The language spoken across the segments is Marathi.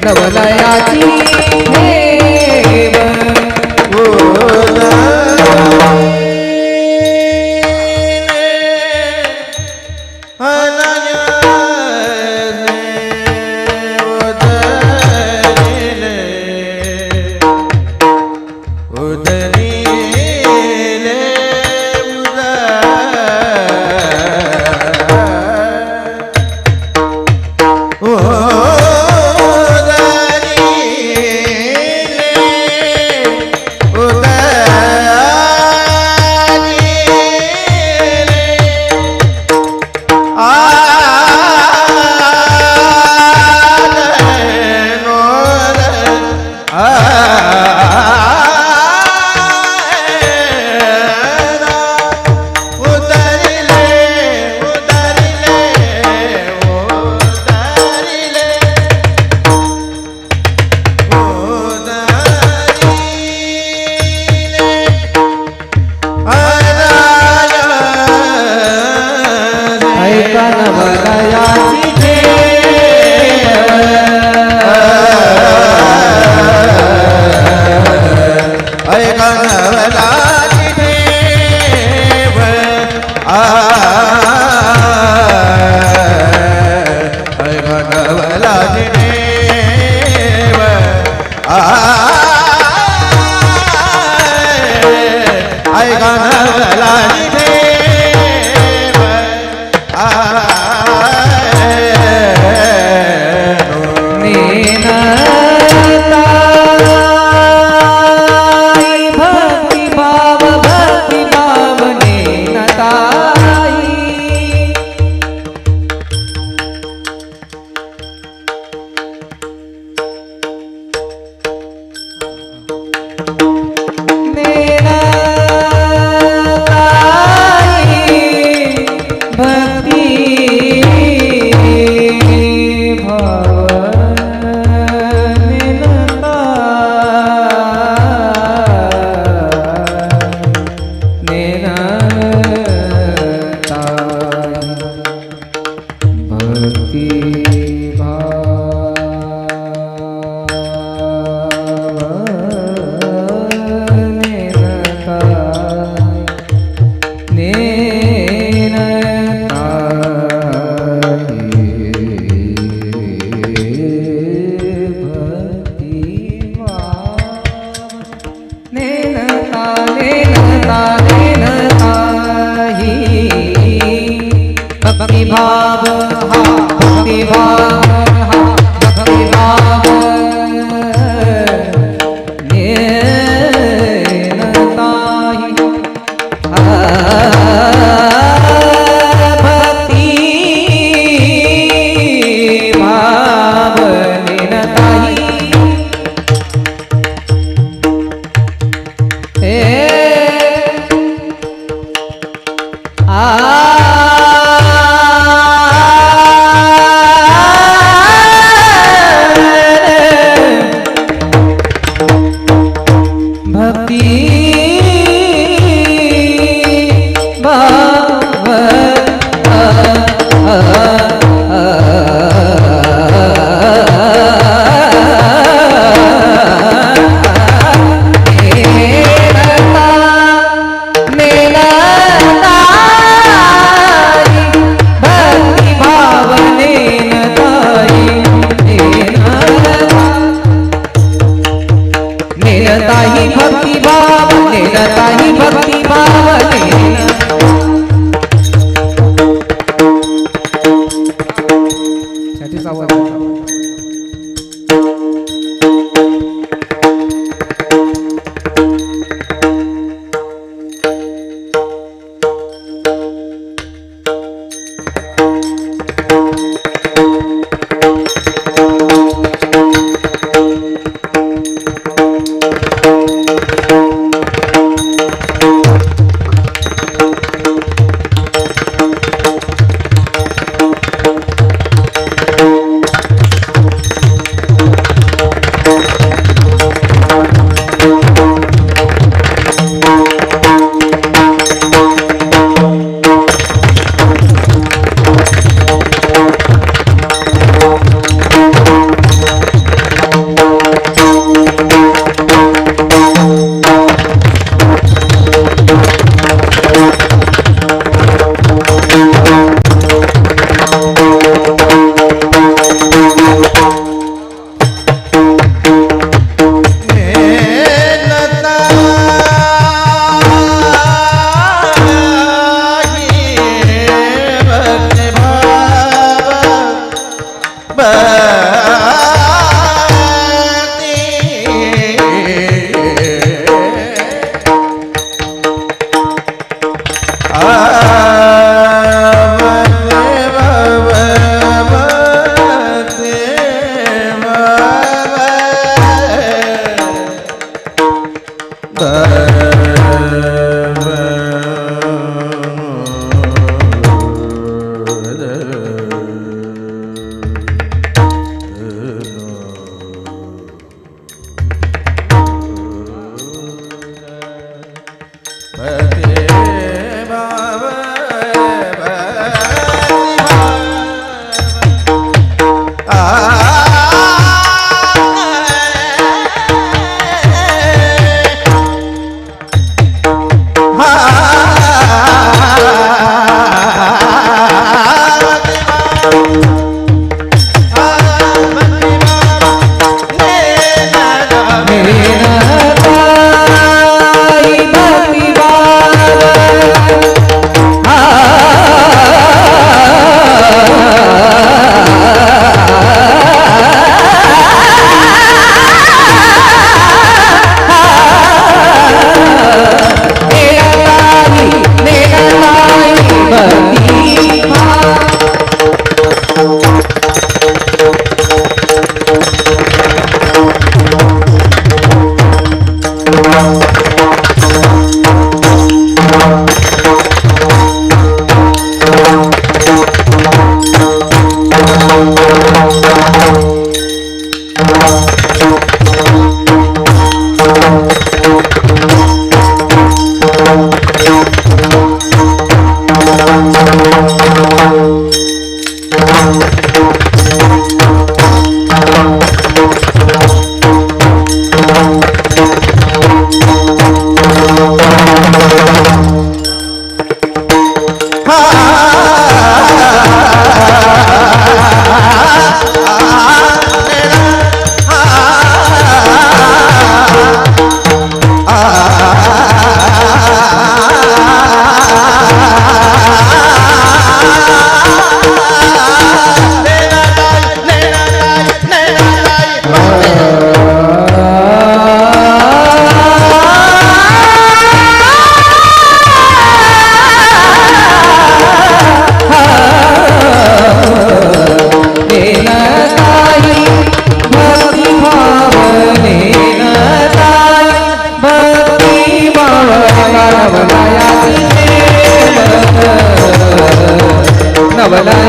कवलयाची देव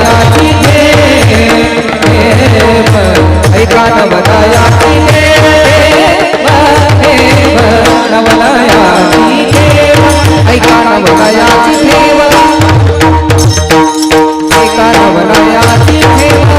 नवलयाची ठेव ऐका नवलयाची ठेव नवलयाची ठेव ऐका नवलयाची ठेव ऐका नवलयाची ठेव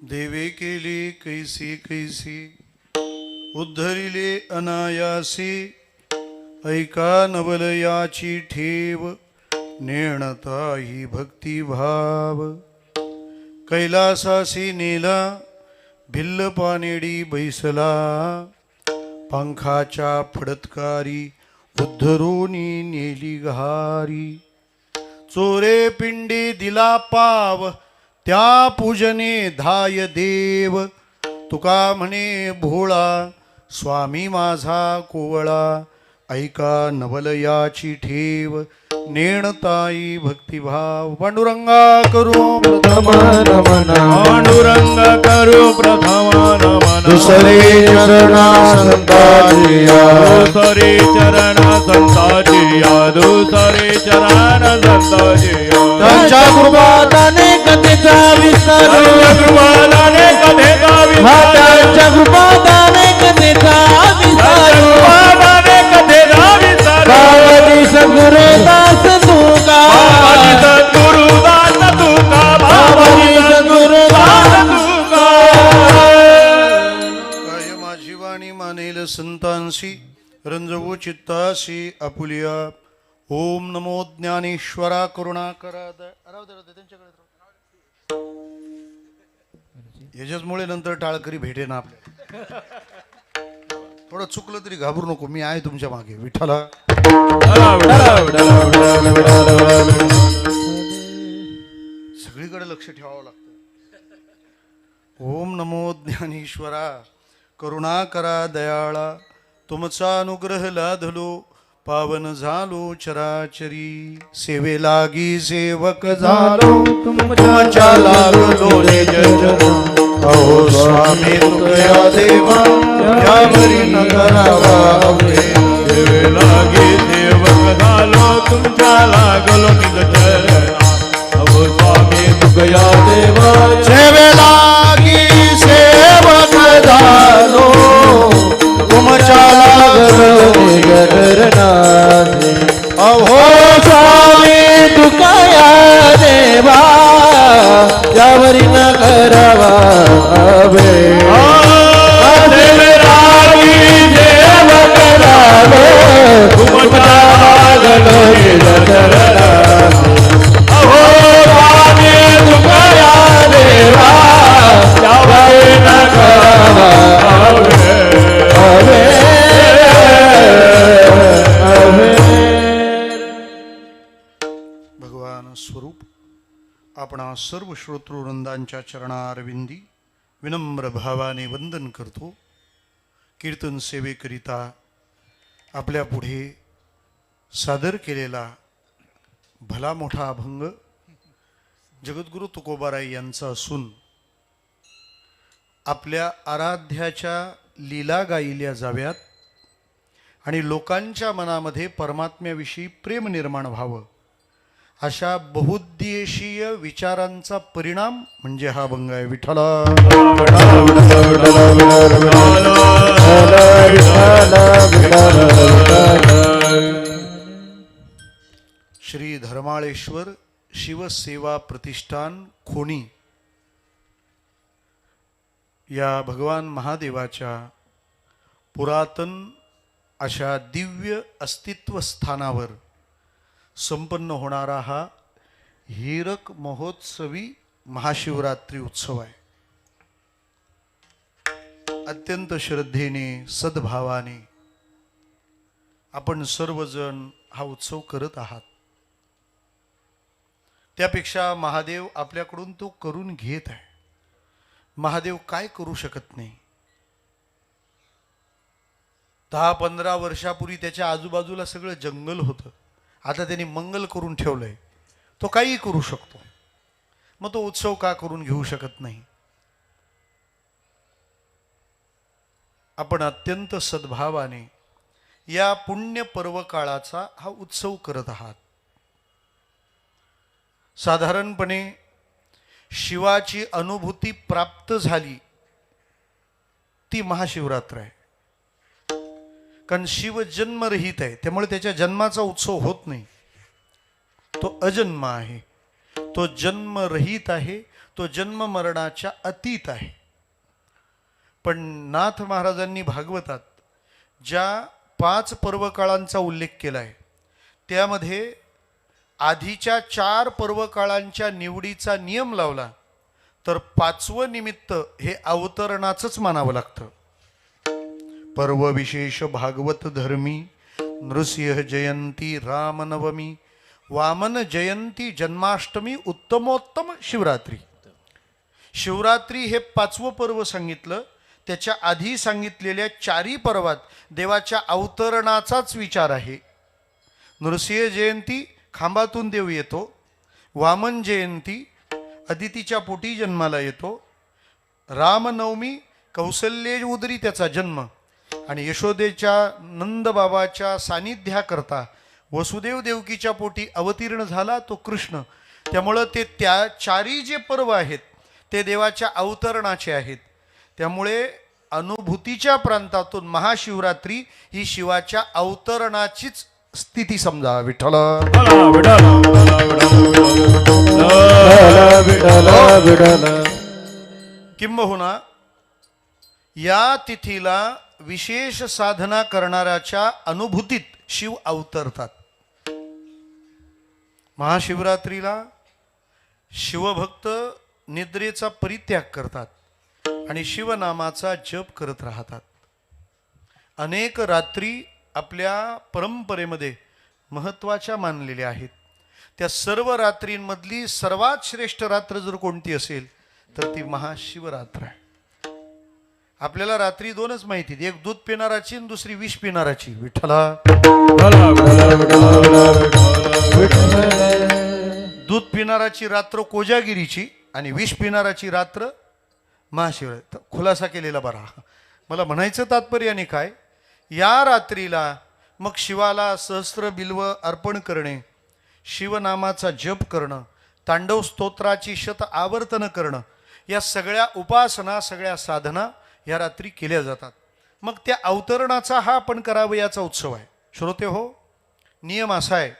देवे केली कैसी कैसी उद्धरिले अनायासी ऐका नवलयाची ठेव नेणता ही भक्तिभाव कैलासासी नेला भिल्ल पानेडी बैसला पंखाच्या फडतकारी उद्धरोनी नेली घारी चोरे पिंडी दिला पाव त्या पूजने धाय देव तुका म्हणे भोळा स्वामी माझा कोवळा ऐका नवलयाची ठेव नेणताई भक्तिभाव पांडुरंगा करू प्रथम नमन पांडुरंग करू प्रथम नमन दुसरे चरणा संताजिया दुसरे चरण संताजिया दुसरे चरण संताजिया त्यांच्या कृपादाने कथेचा विस्तार कृपादाने कथेचा विस्तार त्यांच्या कृपादाने कथेचा विस्तार कृपादाने कथेचा विस्तार बाबाजी सद्गुरुदास तुका बाबाजी सद्गुरुदास तुका बाबाजी सद्गुरुदास तुका काय माझी वाणी मानेल संतांसी रंजवू चित्तासी आपुलिया ओम नमो ज्ञानेश्वरा करुणाकरा याच्याचमुळे नंतर टाळकरी भेटे ना आपल्याला थोडं चुकलं तरी घाबरू नको, मी आहे तुमच्या मागे. विठ्ठला सगळीकडे लक्ष ठेवावं लागतं. ओम नमो ज्ञानेश्वरा, करुणा करा दयाळा, तुमचा अनुग्रह लाधलो, पावन झालो चराचरी. सेवे लागी सेवक झालो, तुमच्या लागलो निज जन. अहो स्वामी तुझ्या देवा, यावरी न करावा अवघे. देवे लागे देवक झालो, तुमच्या लागलो निज चरणा. अहो स्वामी तुझ्या देवा, सेवे लागी सेवक झालो, तुमच्या लागलो निज करणारे अहो स्वामी तुकाया देवा, यावरी न करावा अभे. देवे लागे देवक झालो, तुमच्या लागलो निज चरणा. अहो स्वामी तुझ्या देवा, यावरी न करावा अभे. भगवान स्वरूप आपणा सर्व श्रोतृवृंदांच्या चरणारविंदी विनम्र भावाने वंदन करतो. कीर्तन सेवेकरिता आपल्या पुढे सादर केलेला भला मोठा अभंग जगद्गुरु तुकोबाराय यांचा असून आपल्या आराध्याच्या लीला गायल्या जाव्यात आणि लोकांच्या मनामध्ये परमात्म्याविषयी प्रेम निर्माण व्हावं, अशा बहुउद्देशीय विचारांचा परिणाम म्हणजे हा अभंग आहे. विठ्ठला श्री धर्माळेश्वर शिवसेवा प्रतिष्ठान खोणी या भगवान महादेवाच्या पुरातन अशा दिव्य अस्तित्व स्थानावर संपन्न होणारा हा हीरक महोत्सवी महाशिवरात्री उत्सव आहे. अत्यंत श्रद्धेने सद्भावाने आपण सर्वजण हा उत्सव करत आहात. त्यापेक्षा महादेव आपल्याकडून तो करून घेत आहे. महादेव काय करू शकत नाही. 10-15 वर्षापूर्वी त्याच्या आजूबाजूला सगळं जंगल होतं, आता त्यांनी मंगल करून ठेवलंय. तो काही करू शकतो, मग तो उत्सव का करून घेऊ शकत नाही. आपण अत्यंत सद्भावाने या पुण्य पर्व काळाचा हा उत्सव करत आहात. साधारणपणे शिवाची अनुभूती प्राप्त झाली ती महाशिवरात्र आहे. कारण शिव जन्मरहित आहे, त्यामुळे त्याच्या जन्माचा उत्सव होत नाही. तो अजन्म आहे, तो जन्मरहित आहे, तो जन्म मरणाच्या अतीत आहे. पण नाथ महाराजांनी भागवतात ज्या 5 पर्वकाळांचा उल्लेख केला आहे, त्यामध्ये आधीच्या 4 पर्वकाळांच्या निवडीचा नियम लावला तर 5वं निमित्त हे अवतरणाचंच मानावं लागतं. पर्व विशेष भागवत धर्मी, नृसिंह जयंती, रामनवमी, वामन जयंती, जन्माष्टमी, उत्तमोत्तम शिवरात्री. शिवरात्री हे 5वं पर्व सांगितलं. त्याच्या आधी सांगितलेल्या 4ही पर्वात देवाच्या अवतरणाचाच विचार आहे. नृसिंह जयंती खांबातून देव येतो, वामन जयंती अदितीच्या पोटी जन्माला येतो, रामनवमी कौसल्य उदरी त्याचा जन्म, आणि यशोदेच्या नंदबाबाच्या सानिध्याकरता वसुदेव देवकीच्या पोटी अवतीर्ण झाला तो कृष्ण. त्यामुळं ते त्या 4ही जे पर्व आहेत ते देवाच्या अवतरणाचे आहेत. त्यामुळे अनुभूतीच्या प्रांतातून महाशिवरात्री ही शिवाच्या अवतरणाचीच स्थिती समजा. विठ्ठल किंबहुना या तिथीला विशेष साधना करणाऱ्याच्या अनुभूतीत शिव अवतरतात. महाशिवरात्रीला शिवभक्त निद्रेचा परित्याग करतात आणि शिवनामाचा जप करत राहतात. अनेक रात्री आपल्या परंपरेमध्ये महत्त्वाच्या मानलेल्या आहेत. त्या सर्व रात्रींमधली सर्वात श्रेष्ठ रात्र जर कोणती असेल तर ती महाशिवरात्र आहे. आपल्याला रात्री दोनच माहिती आहेत, एक दूध पिणाराची आणि दुसरी विष पिणाराची. विठ्ठला दूध पिणाराची रात्र कोजागिरीची आणि विष पिणाराची रात्र महाशिवरात्र. खुलासा केलेला बरा. मला म्हणायचं तात्पर्याने काय, या रात्रीला मग शिवाला सहस्त्र बिल्व अर्पण करणे, शिवनामाचा जप करणं, तांडव स्तोत्राची शत आवर्तन करणं, या सगळ्या उपासना, सगळ्या साधना या रात्री केल्या जातात. मग त्या अवतरणाचा हा आपण करावयाचा उत्सव आहे. श्रोते हो, नियम असा आहे,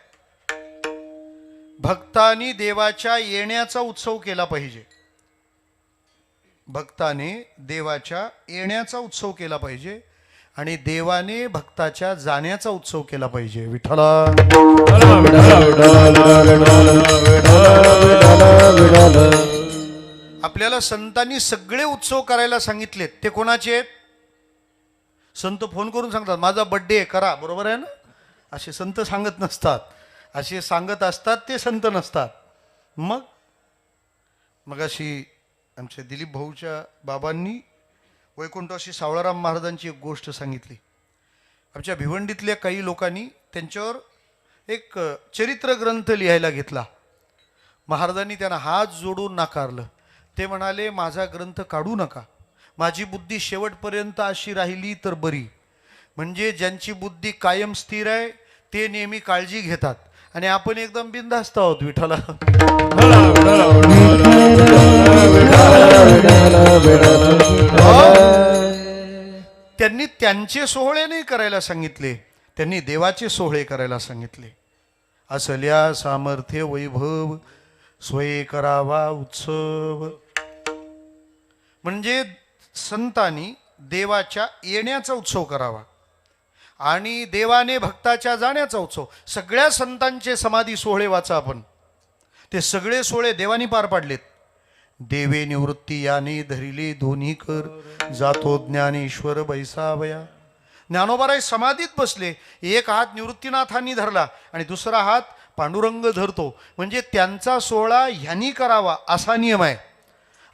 भक्तांनी देवाच्या येण्याचा उत्सव केला पाहिजे. भक्ताने देवाच्या येण्याचा उत्सव केला पाहिजे आणि देवाने भक्ताच्या जाण्याचा उत्सव केला पाहिजे. विठ्ठला आपल्याला संतांनी सगळे उत्सव करायला सांगितलेत. ते कोणाचे आहेत? संत फोन करून सांगतात माझा बड्डे आहे करा, बरोबर आहे ना? असे संत सांगत नसतात. असे सांगत असतात ते संत नसतात. मग अशी आमच्या दिलीप भाऊच्या बाबांनी वैकुंठवासी सावळाराम महाराजांची एक गोष्ट सांगितली. आमच्या भिवंडीतल्या काही लोकांनी त्यांच्यावर एक चरित्र ग्रंथ लिहायला घेतला. महाराजांनी त्यांना हात जोडून नाकारलं. ते म्हणाले माझा ग्रंथ काढू नका, माझी बुद्धी शेवटपर्यंत अशी राहिली तर बरी. म्हणजे ज्यांची बुद्धी कायम स्थिर आहे ते नेहमी काळजी घेतात आणि आपण एकदम बिनधास्त आहोत. विठ्ठला त्यांनी त्यांचे सोहळे नाही करायला सांगितले, त्यांनी देवाचे सोहळे करायला सांगितले. असल्या सामर्थ्य वैभव स्वये करावा उत्सव. म्हणजे संतांनी देवाच्या येण्याचा उत्सव करावा आणि देवाने भक्ताच्या जाण्याचा उत्सव. सगळ्या संतांचे समाधी सोहळे वाचा आपण, ते सगळे सोहळे देवानी पार पाडलेत. देवे निवृत्ती याने धरिले दोन्ही कर, जातो ज्ञानेश्वर बैसावया. ज्ञानोबाराय समाधीत बसले, एक हात निवृत्तीनाथांनी धरला आणि दुसरा हात पांडुरंग धरतो. म्हणजे त्यांचा सोहळा ह्यांनी करावा असा नियम आहे.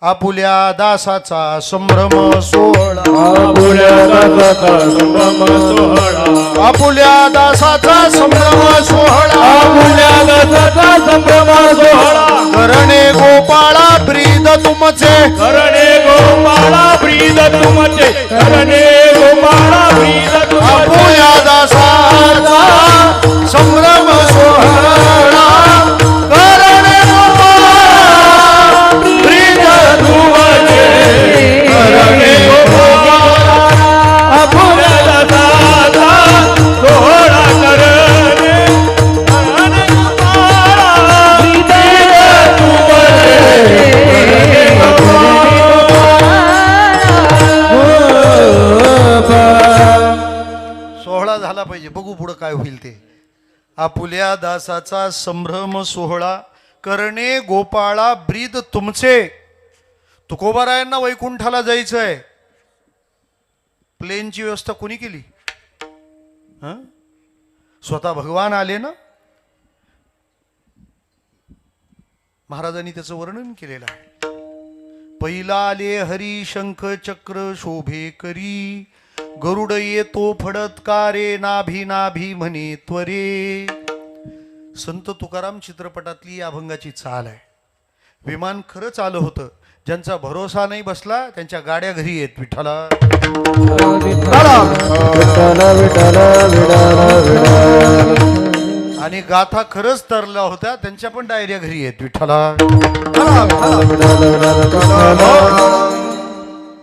आपुल्या दासाचा संभ्रम सोहळा, आपुल्या दासाचा संभ्रम सोहळा, आपुल्या दासाचा संभ्रम सोहळा, आपुल्या दासाचा संभ्रम सोहळा. करणे गोपाळा ब्रीद तुमचे, करणे गोपाळा ब्रीद तुमचे, करणे गोपाळा ब्रीद तुमचे. आपुल्या दासाचा संभ्रम सोहळा, करणे गोपाळा ब्रीद तुमचे, करणे गोपाळा आपुल्या दासाचा सोहळा. करणे करणे गोपाळा ब्रीद तुमचे, करणे सोहळा झाला पाहिजे. बघू पुढं काय होईल ते. आपुल्या दासाचा संभ्रम सोहळा, करणे गोपाळा ब्रीद तुमचे. तुकोबारायांना वैकुंठाला जायचंय, प्लेनची व्यवस्था कोणी केली? स्वतः भगवान आले ना. महाराजांनी त्याचं वर्णन केलेलं आहे. पहिला आले हरी शंख चक्र शोभे करी, गरुड येतो फडत कारे, नाभी नाभी म्हणे त्वरे. संत तुकाराम चित्रपटातली या अभंगाची चाल आहे. विमान खरंच आलं होतं, ज्यांचा भरोसा नाही बसला त्यांच्या गाड्या घरी येत. विठ्ठला आणि गाथा खरंच तरल्या होत्या, त्यांच्या पण डायऱ्या घरी येत. विठ्ठला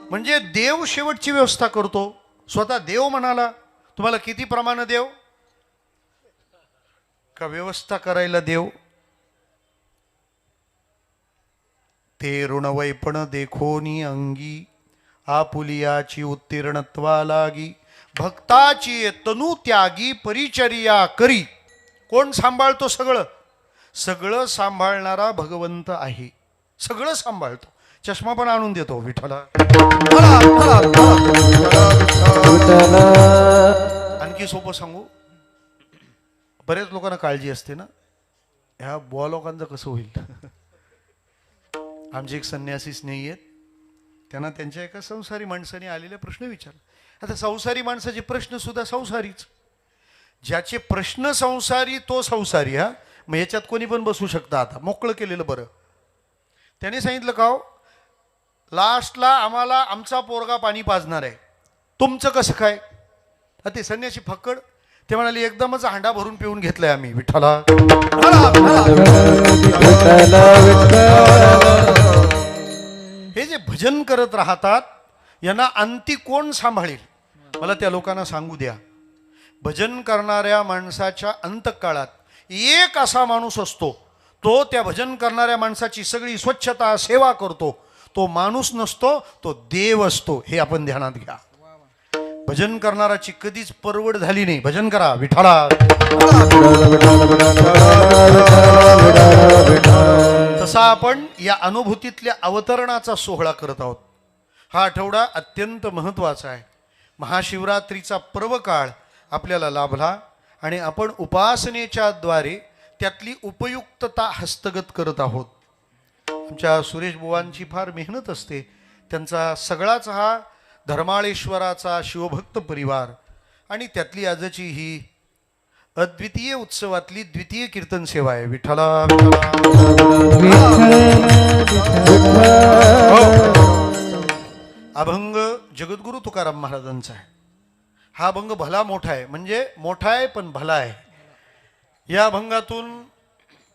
म्हणजे देव शेवटची व्यवस्था करतो. स्वतः देव म्हणाला तुम्हाला किती प्रमाण देव का व्यवस्था करायला देव. ते ऋणवैपण देखोनी अंगी, आपुलियाची उत्तीर्णत्वा लागी. भक्ताची तनु त्यागी परिचर्या करी. कोण सांभाळतो? सगळं सांभाळणारा भगवंत आहे. सगळं सांभाळतो. चष्मा पण आणून देतो विठ्ठला. विठ्ठल आणखी सोपं सांगू, बरेच लोकांना काळजी असते ना, ह्या बुवा लोकांचं कसं होईल. आमचे एक संन्यासी स्नेही आहेत, त्यांना त्यांच्या एका संसारी माणसाने आलेले प्रश्न विचारले. आता संसारी माणसाचे प्रश्न सुद्धा संसारीच, ज्याचे प्रश्न संसारी तो संसारी. हा मग याच्यात कोणी पण बसू शकतं, आता मोकळं केलेलं बरं. त्याने सांगितलं का हो, लास्टला आम्हाला आमचा पोरगा पाणी पाजणार आहे, तुमचं कसं काय. ते संन्यासी फक्कड ते म्हणाले, एकदमच हांडा भरून पिऊन घेतलाय आम्ही विठ्ठला. हे जे भजन करत राहतात यांना अंती कोण सांभाळेल, मला त्या लोकांना सांगू द्या. भजन करणाऱ्या माणसाच्या अंतकाळात एक असा माणूस असतो, तो त्या भजन करणाऱ्या माणसाची सगळी स्वच्छता सेवा करतो. तो माणूस नसतो, तो देव असतो. हे आपण ध्यानात घ्या. भजन करणाराची कधीच परवड झाली नाही. भजन करा विठ्ठला. तसा आपण या अनुभूतीतल्या अवतरणाचा सोहळा करत आहोत. हा आठवडा अत्यंत महत्त्वाचा आहे. महाशिवरात्रीचा पर्व काळ आपल्याला लाभला आणि आपण उपासनेच्या द्वारे त्यातली उपयुक्तता हस्तगत करत आहोत. आमच्या सुरेश बुवांची फार मेहनत असते. त्यांचा सगळाच हा धर्माळेश्वराचा शिवभक्त परिवार आणि त्यातली आजची ही अद्वितीय उत्सवातली द्वितीय कीर्तन सेवा आहे. विठ्ठला अभंग जगद्गुरु तुकाराम महाराजांचा आहे. हा अभंग भला मोठा आहे, म्हणजे मोठा आहे पण भला आहे. या अभंगातून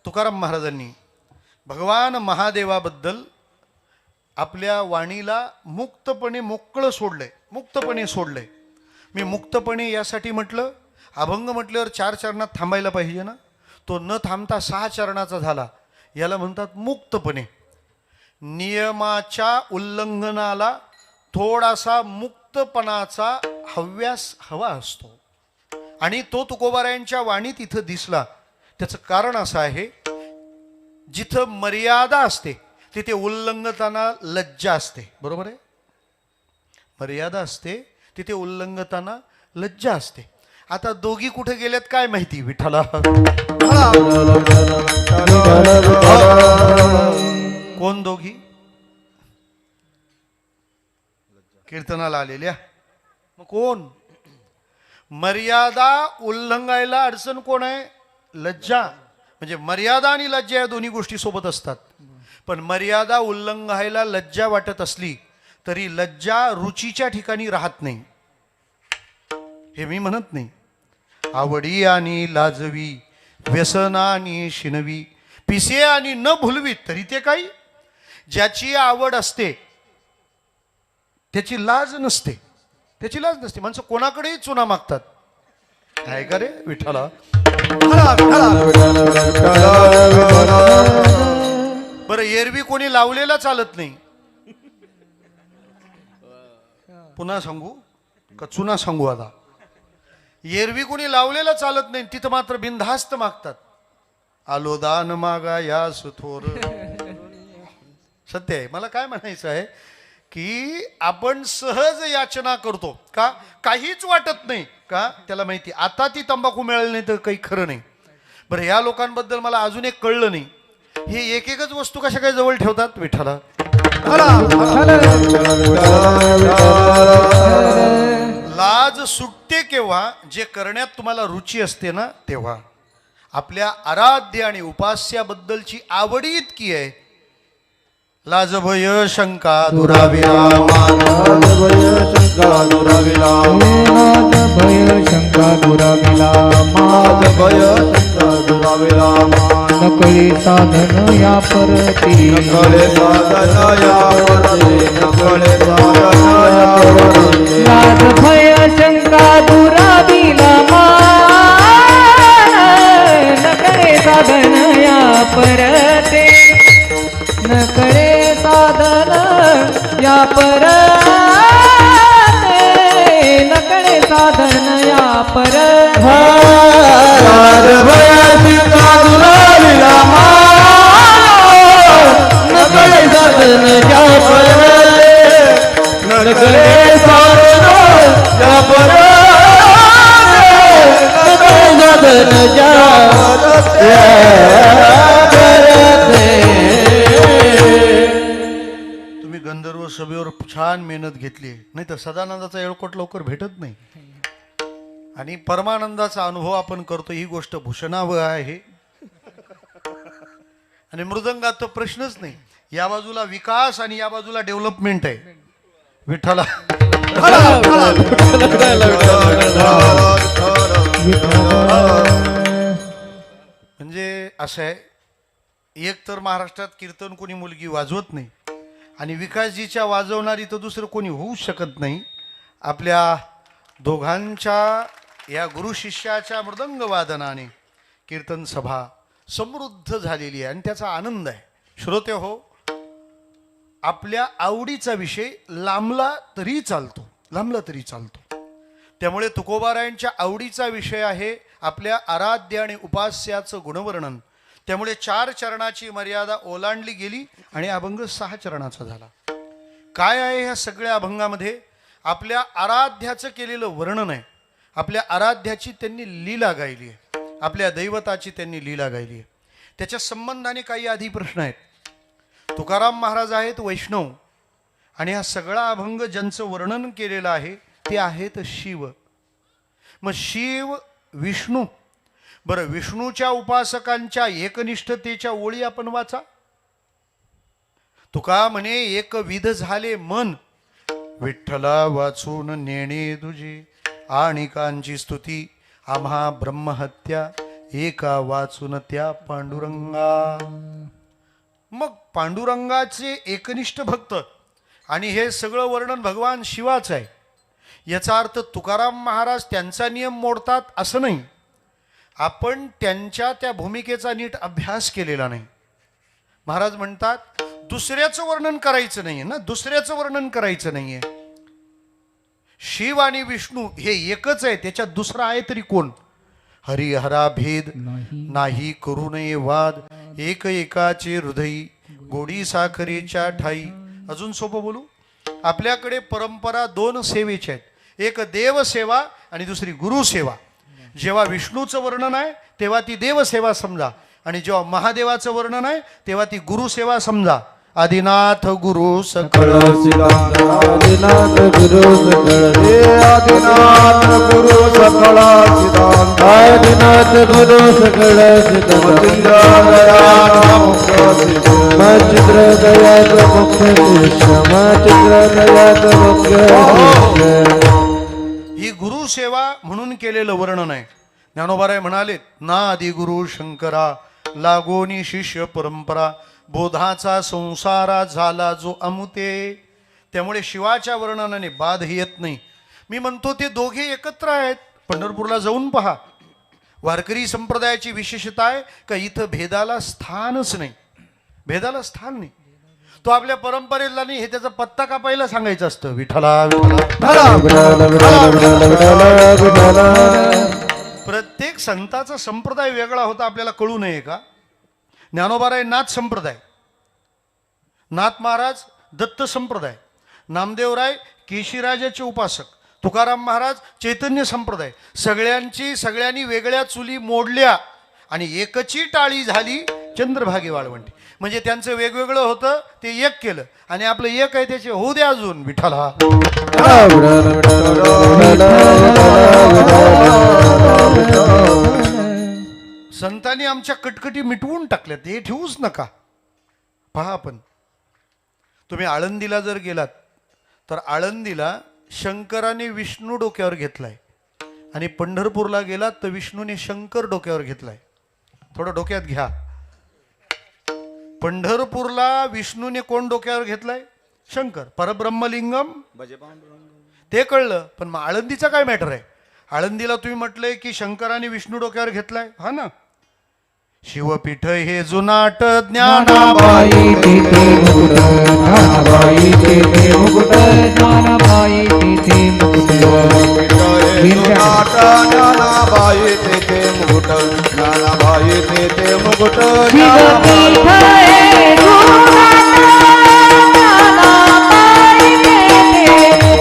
तुकाराम महाराजांनी भगवान महादेवाबद्दल आपल्या वाणीला मुक्तपणे मोकळं सोडलंय, मुक्तपणे सोडलंय. मी मुक्तपणे यासाठी म्हटलं, अभंग म्हटल्यावर 4 चरणात थांबायला पाहिजे ना, तो न थांबता 6 चरणाचा झाला. याला म्हणतात मुक्तपणे. नियमाच्या उल्लंघनाला थोडासा मुक्तपणाचा हव्यास हवा असतो आणि तो तुकोबारायांच्या वाणीत इथं दिसला. त्याचं कारण असं आहे, जिथं मर्यादा असते तिथे उल्लंघताना लज्जा असते. बरोबर आहे, मर्यादा असते तिथे उल्लंघताना लज्जा असते. आता दोघी कुठे गेलेत काय माहिती विठ्ठला. कोण दोघी? कीर्तनाला आलेल्या. मग कोण? मर्यादा उल्लंघायला अडचण कोण आहे? लज्जा. म्हणजे मर्यादा आणि लज्जा या दोन्ही गोष्टी सोबत असतात. पण मर्यादा उल्लंघायला लज्जा वाटत असली तरी लज्जा रुचीच्या ठिकाणी राहत नाही, हे मी म्हणत नाही. आवडी आणि लाजवी, व्यसना आणि शिनवी, पिसे आणि न भुलवी तरी ते काही. ज्याची आवड असते त्याची लाज नसते, त्याची लाज नसते. माणसं कोणाकडेही चुना मागतात. आहे का रे विठ्ठला? बरं, एरवी कोणी लावलेला चालत नाही. पुन्हा सांगू का चुना सांगू? आता एरवी कोणी लावलेला चालत नाही, तिथं मात्र बिनधास्त मागतात. आलो दान मागा यास थोर. सत्य आहे. मला काय म्हणायचं आहे की आपण सहज याचना करतो का, काहीच वाटत नाही का, त्याला माहिती आता ती तंबाखू मिळाली नाही तर काही खरं नाही. बरं, या लोकांबद्दल मला अजून एक कळलं नाही, हे एक एकच वस्तू कशा काय जवळ ठेवतात विठ्ठला. लाज सुटते केव्हा? जे करण्यात तुम्हाला रुची असते ना तेव्हा. आपल्या आराध्य आणि उपास्याबद्दलची आवडी इतकी आहे, लाज भय शंका दुराविला मान. शंका दुराविला मान, भय शंका दुराविला मान, भय शंका दुराविला मान. नकळी साधन या परती, नकळे साधन या परती, नकळे साधन या परती. लाज भय शंका दुराविला मान, नकळे साधन या परती, नकळे साधन या परते, नकळे साधन या परते. नकळे साधन या सगळे साधना साधन तुम्ही गंधर्व सभेवर छान मेहनत घेतली, नाही तर सदानंदाचा येळकोट लवकर भेटत नाही. आणि परमानंदाचा अनुभव आपण करतो, ही गोष्ट भूषणावह आहे. आणि मृदंगात तो प्रश्नच नाही. या बाजूला विकास आणि या बाजूला डेव्हलपमेंट आहे. विठ्ठला म्हणजे असं आहे, एक तर महाराष्ट्रात कीर्तन कोणी मुलगी वाजवत नाही आणि विकासजीच्या वाजवणारी तर दुसरं कोणी होऊ शकत नाही. आपल्या दोघांच्या या गुरु शिष्याच्या मृदंग वादनाने कीर्तन सभा समृद्ध झालेली आहे आणि त्याचा आनंद आहे. श्रोते हो, आपल्या आवडीचा विषय लांबला तरी चालतो, लांबला तरी चालतो. त्यामुळे तुकोबारायांच्या आवडीचा विषय आहे आपल्या आराध्य आणि उपास्याचं गुणवर्णन. त्यामुळे 4 चरणाची मर्यादा ओलांडली गेली आणि अभंग 6 चरणाचा झाला. काय आहे ह्या सगळ्या अभंगामध्ये? आपल्या आराध्याचं केलेलं वर्णन आहे. आपल्या आराध्याची त्यांनी लीला गायली आहे, आपल्या दैवताची त्यांनी लीला गायली आहे. त्याच्या संबंधाने काही आधी प्रश्न आहेत. तुकाराम महाराज आहेत वैष्णव आणि हा सगळा अभंग ज्यांचं वर्णन केलेलं आहे ते आहेत शिव. मग शिव विष्णू, बरं विष्णूच्या उपासकांच्या एकनिष्ठतेच्या ओळी आपण वाचा. तुका म्हणे एकविध झाले मन, विठ्ठला वाचून नेणे तुझे, आणि कांची स्तुती आम्हा ब्रह्महत्या, एका वाचून त्या पांडुरंगा. मग पांडुरंगाचे एकनिष्ठ भक्त आणि हे सगळं वर्णन भगवान शिवाचं आहे. याचा अर्थ तुकाराम महाराज त्यांचा नियम मोडतात असं नाही, आपण त्यांच्या त्या भूमिकेचा नीट अभ्यास केलेला नाही. महाराज म्हणतात दुसऱ्याचं वर्णन करायचं नाहीये ना, दुसऱ्याचं वर्णन करायचं नाहीये. शिव आणि विष्णू हे एकच आहे, त्याच्यात दुसरा आहे तरी कोण? हरिहरा भेद नाही करू नये वाद, एक एकाचे हृदयी गोडी साखरेच्या ठाई. अजून सोपं बोलू, आपल्याकडे परंपरा 2 सेवेच्या आहेत, एक देवसेवा आणि दुसरी गुरुसेवा. जेव्हा विष्णूचं वर्णन आहे तेव्हा ती देवसेवा समजा, आणि जेव्हा महादेवाचं वर्णन आहे तेव्हा ती गुरुसेवा समजा. आदिनाथ गुरु सकळ आदिनाथ गुरु सकळ आदिनाथ गुरु सकळ सिद्धांत आदिनाथ गुरु सकळ सिद्धांत चित्र दयात ही गुरुसेवा म्हणून केलेलं वर्णन आहे. ज्ञानोबाराय म्हणाले ना आदि गुरु शंकरा, लागोनी शिष्य परंपरा, बोधाचा संसारा झाला जो अमुते. त्यामुळे शिवाच्या वर्णनाने बाध येत नाही. मी म्हणतो ते दोघे एकत्र आहेत. पंढरपूरला जाऊन पहा, वारकरी संप्रदायाची विशेषता आहे का इथं भेदाला स्थानच नाही, भेदाला स्थान नाही. तो आपल्या परंपरेला नाही, हे त्याचा पत्ता का पहिला सांगायचं असतं, विठ्ठला. प्रत्येक संताचा संप्रदाय वेगळा होता, आपल्याला कळू नये का? ज्ञानोबाराय नाथ संप्रदाय, नाथ महाराज दत्त संप्रदाय, नामदेवराय केशीराजाचे उपासक, तुकाराम महाराज चैतन्य संप्रदाय. सगळ्यांनी वेगळ्या चुली मोडल्या आणि एकची टाळी झाली चंद्रभागी वाळवंटी. म्हणजे त्यांचं वेगवेगळं होतं ते एक केलं आणि आपलं एक आहे त्याचे होऊ द्या अजून. विठ्ठला संतांनी आमच्या कटकटी मिटवून टाकल्यात, हे ठेवूच नका. पहा, आपण तुम्ही आळंदीला जर गेलात तर आळंदीला शंकराने विष्णू डोक्यावर घेतलाय आणि पंढरपूरला गेलात तर विष्णूने शंकर डोक्यावर घेतलाय. थोडं डोक्यात घ्या. पंढरपूरला विष्णूने कोण डोक्यावर घेतलाय? शंकर. परब्रह्मलिंगम ते कळलं, पण मग आळंदीचा काय मॅटर आहे? आळंदीला तुम्ही म्हटलंय की शंकराने विष्णू डोक्यावर घेतलाय, हा ना. शिवपीठ हे जुनाट ज्ञानाबाई तिथे मुकुट ज्ञानाबाई तिथे मुकुट ज्ञानाबाई तिथे मुकुट ज्ञानाबाई तेथे मुकुट ज्ञानाबाई तेथे मुकुट शिवपीठ हे जुनाट ज्ञानाबाई तिथे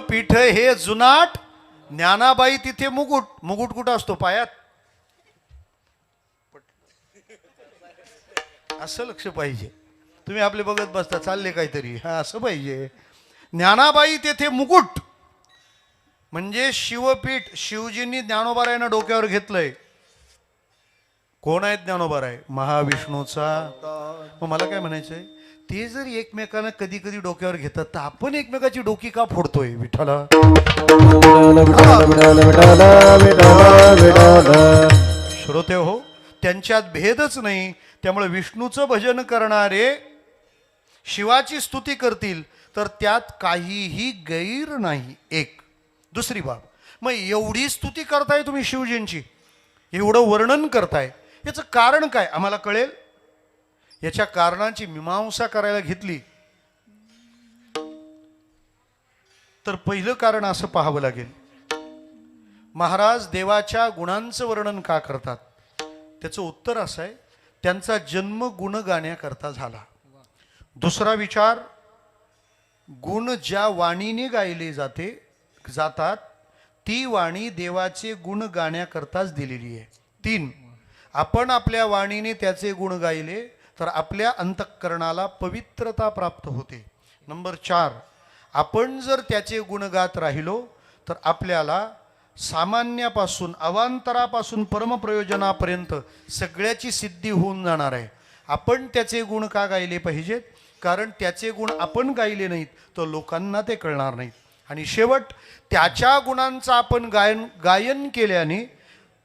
शिवपीठ हे जुनाट, ज्ञानाबाई तिथे मुकुट. मुकुट कुठं असतो? पायात. असं लक्ष पाहिजे. तुम्ही आपले बघत बसता, चालले काहीतरी, हा असं पाहिजे. ज्ञानाबाई तेथे मुकुट म्हणजे शिवपीठ. शिवजींनी ज्ञानोबारायांना डोक्यावर घेतलंय. कोण आहेत ज्ञानोबाराय? महाविष्णूचा. मग मला काय म्हणायचंय, ते जर एकमेकांना कधी कधी डोक्यावर घेतात तर आपण एकमेकाची डोकी का फोडतोय? विठ्ठला. श्रोते हो, त्यांच्यात भेदच नाही. त्यामुळे विष्णूचं भजन करणारे शिवाची स्तुती करतील तर त्यात काहीही गैर नाही. एक. दुसरी बाब, मग एवढी स्तुती करताय तुम्ही शिवजींची, एवढं वर्णन करताय, याचं कारण काय? आम्हाला कळेल. याच्या कारणांची मीमांसा करायला घेतली तर पहिलं कारण असं पाहावं लागेल, महाराज देवाच्या गुणांचं वर्णन का करतात? त्याचं उत्तर असं आहे, त्यांचा जन्म गुण गाण्याकरता झाला. दुसरा विचार, गुण ज्या वाणीने गायले जातात ती वाणी देवाचे गुण गाण्याकरताच दिलेली आहे. 3, आपण आपल्या वाणीने त्याचे गुण गायले तर आपल्या अंतःकरणाला पवित्रता प्राप्त होते. नंबर 4, आपण जर त्याचे गुण गात राहिलो तर आपल्याला सामान्यापासून अवांतरापासून परमप्रयोजनापर्यंत सगळ्याची सिद्धी होऊन जाणार आहे. आपण त्याचे गुण का गायले पाहिजेत? कारण त्याचे गुण आपण गायले नाहीत तर लोकांना ते कळणार नाहीत. आणि शेवट, त्याच्या गुणांचं आपण गायन केल्याने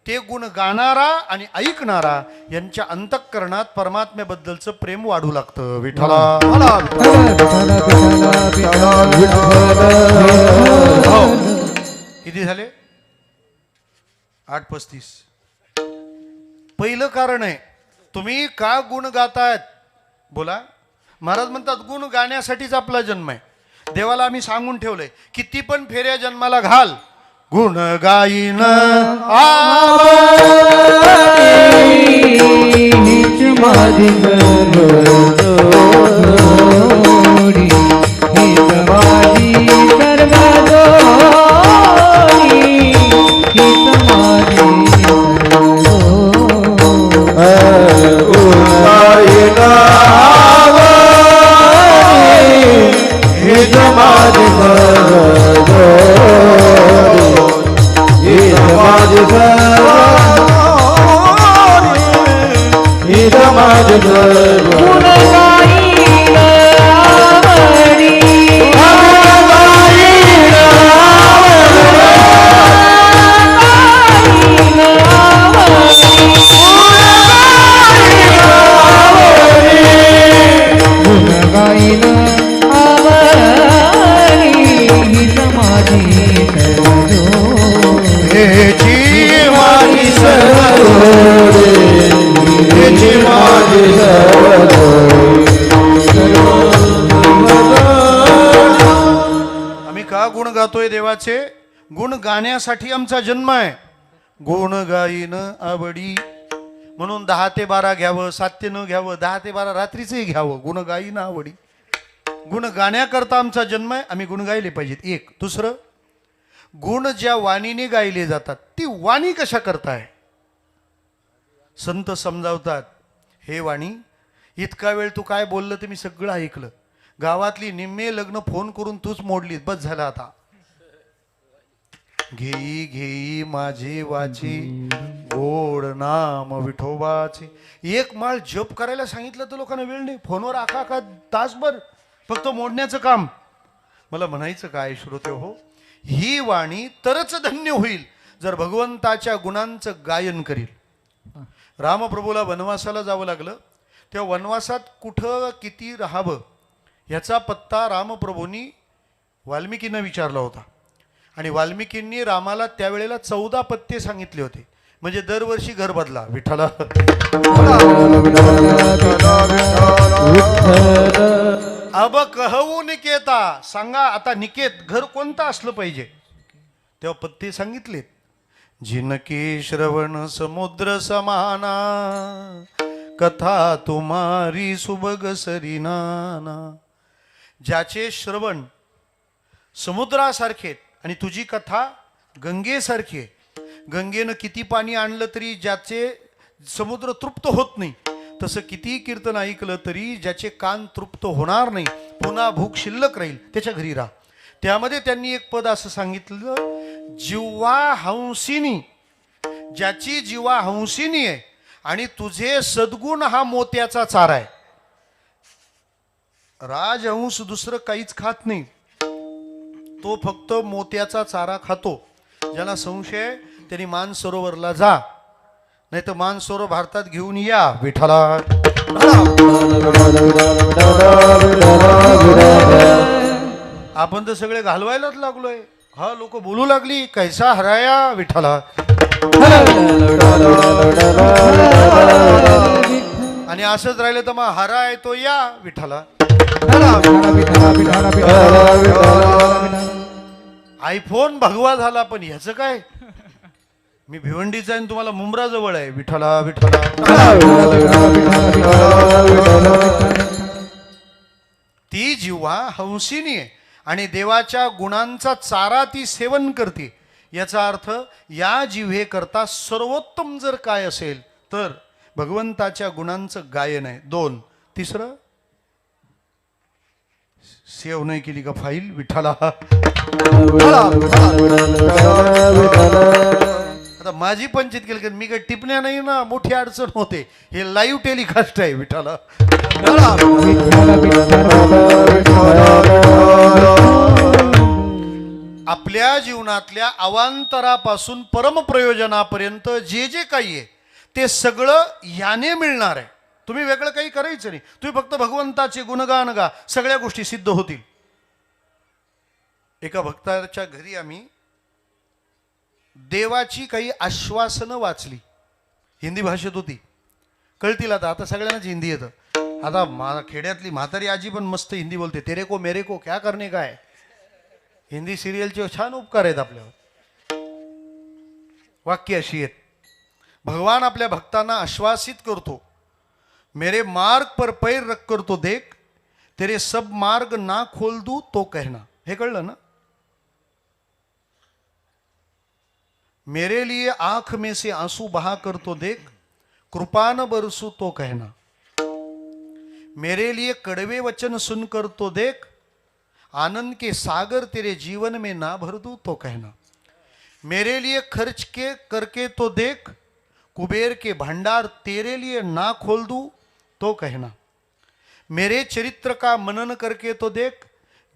ते गुण गाणारा आणि ऐकणारा यांच्या अंतःकरणात परमात्म्याबद्दलचं प्रेम वाढू लागतं. विठ्ठला. किती झाले? 8:35. पहिलं कारण आहे, तुम्ही का गुण गातायत? बोला. महाराज म्हणतात गुण गाण्यासाठीच आपला जन्म आहे. देवाला आम्ही सांगून ठेवलंय, किती पण फेऱ्या जन्माला घाल, गुण गाईन गातोय देवाचे गुण गाण्यासाठी आमचा जन्म आहे. गुण गाईन आवडी म्हणून 10 ते 12 घ्यावं, 7 ते 9 घ्यावं, 10 ते 12 रात्रीचंही घ्यावं. गुण गाईन आवडी. गुण गाण्याकरता आमचा जन्म आहे, आम्ही गुण गायले पाहिजेत. एक. दुसरं, गुण ज्या वाणीने गायले जातात ती वाणी कशा करताय? संत समजावतात, हे वाणी, इतका वेळ तू काय बोललं ते मी सगळं ऐकलं. गावातली निम्मे लग्न फोन करून तूच मोडलीत, बस झालं आता. घेई घेई माझे वाची गोड नाम विठोबाचे. एक माळ जप करायला सांगितलं तर लोकांना वेळ नाही. फोनवर आखा तासभर फक्त मोडण्याचं काम. मला म्हणायचं काय श्रोते हो, ही वाणी तरच धन्य होईल जर भगवंताच्या गुणांचं गायन करील. रामप्रभूला वनवासाला जावं लागलं, तेव्हा वनवासात कुठं किती राहावं याचा पत्ता रामप्रभूंनी वाल्मिकींना विचारला होता. आणि वाल्मिकींनी रामाला त्यावेळेला 14 पत्ते सांगितले होते. म्हणजे दरवर्षी घर बदला. विठ्ठला. अब कहू निकेता, सांगा आता निकेत घर कोणतं असलं पाहिजे? तेव्हा पत्ते सांगितलेत. जिनकी श्रवण समुद्र समाना, कथा तुम्हारी सुभग सरीनाना. ज्याचे श्रवण समुद्रासारखे आहेत आणि तुझी कथा गंगेसारखी आहे. गंगेनं किती पाणी आणलं तरी ज्याचे समुद्र तृप्त होत नाही, तसं किती कीर्तन ऐकलं तरी ज्याचे कान तृप्त होणार नाही, पुन्हा भूक शिल्लक राहील, त्याच्या घरी राहा. त्यामध्ये त्यांनी एक पद असं सांगितलं, जिव्हा हंसिनी, ज्याची जिव्हा हंसिनी आहे आणि तुझे सद्गुण हा मोत्याचा चारा आहे. राजहंस दुसरं काहीच खात नाही, तो फक्त मोत्याचा चारा खातो. ज्याला संशय आहे त्यांनी मानसरोवरला जा, नाही तर मानसरोवर भारतात घेऊन या. विठ्ठला आपण तर सगळे घालवायलाच लागलोय. हा लोक बोलू लागली कैसा हराया विठ्ठला, आणि असंच राहिलं तर मग हराय तो या विठ्ठला. आयफोन भगवा झाला, पण ह्याचं काय? मी भिवंडीचा आहे तुम्हाला मुंब्रा जवळ आहे. विठ्ठला विठ्ठला. ती जिव्हा हंसिनी आहे आणि देवाच्या गुणांचा चारा ती सेवन करते. याचा अर्थ या जिव्हे करता सर्वोत्तम जर काय असेल तर भगवंताच्या गुणांचं गायन आहे. 2. तिसरं, सेव नाही केली का फाईल विठ्ठला. आता माझी पंचायत केली, मी काही टिपण्या नाही ना, मोठी अडचण होते. हे लाईव्ह टेलिकास्ट आहे विठ्ठला. आपल्या जीवनातल्या अवांतरापासून परमप्रयोजनापर्यंत जे जे काही आहे ते सगळं ह्याने मिळणार आहे. तुम्ही वेगळं काही करायचं नाही, तुम्ही फक्त भगवंताचे गुणगान गा, सगळ्या गोष्टी सिद्ध होतील. एका भक्ताच्या घरी आम्ही देवाची काही आश्वासनं वाचली. हिंदी भाषेत होती, कळतील आता सगळ्यांनाच हिंदी येतं. आता खेड्यातली म्हातारी आजी पण मस्त हिंदी बोलते. तेरे को मेरे को क्या करने का है. हिंदी सिरियलचे छान उपकार आहेत आपल्यावर. वाक्य अशी आहेत, भगवान आपल्या भक्तांना आश्वासित करतो, मेरे मार्ग पर पैर रख कर तो देख, तेरे सब मार्ग ना खोल दूं तो कहना. हे कळलं ना. मेरे लिए आंख में से आंसू बहा कर तो देख, कृपा न बरसू तो कहना. मेरे लिए कड़वे वचन सुनकर तो देख, आनंद के सागर तेरे जीवन में ना भर दूं तो कहना. मेरे लिए खर्च के करके तो देख, कुबेर के भंडार तेरे लिए ना खोल दूं तो कहना. मेरे चरित्र का मनन करके तो देख,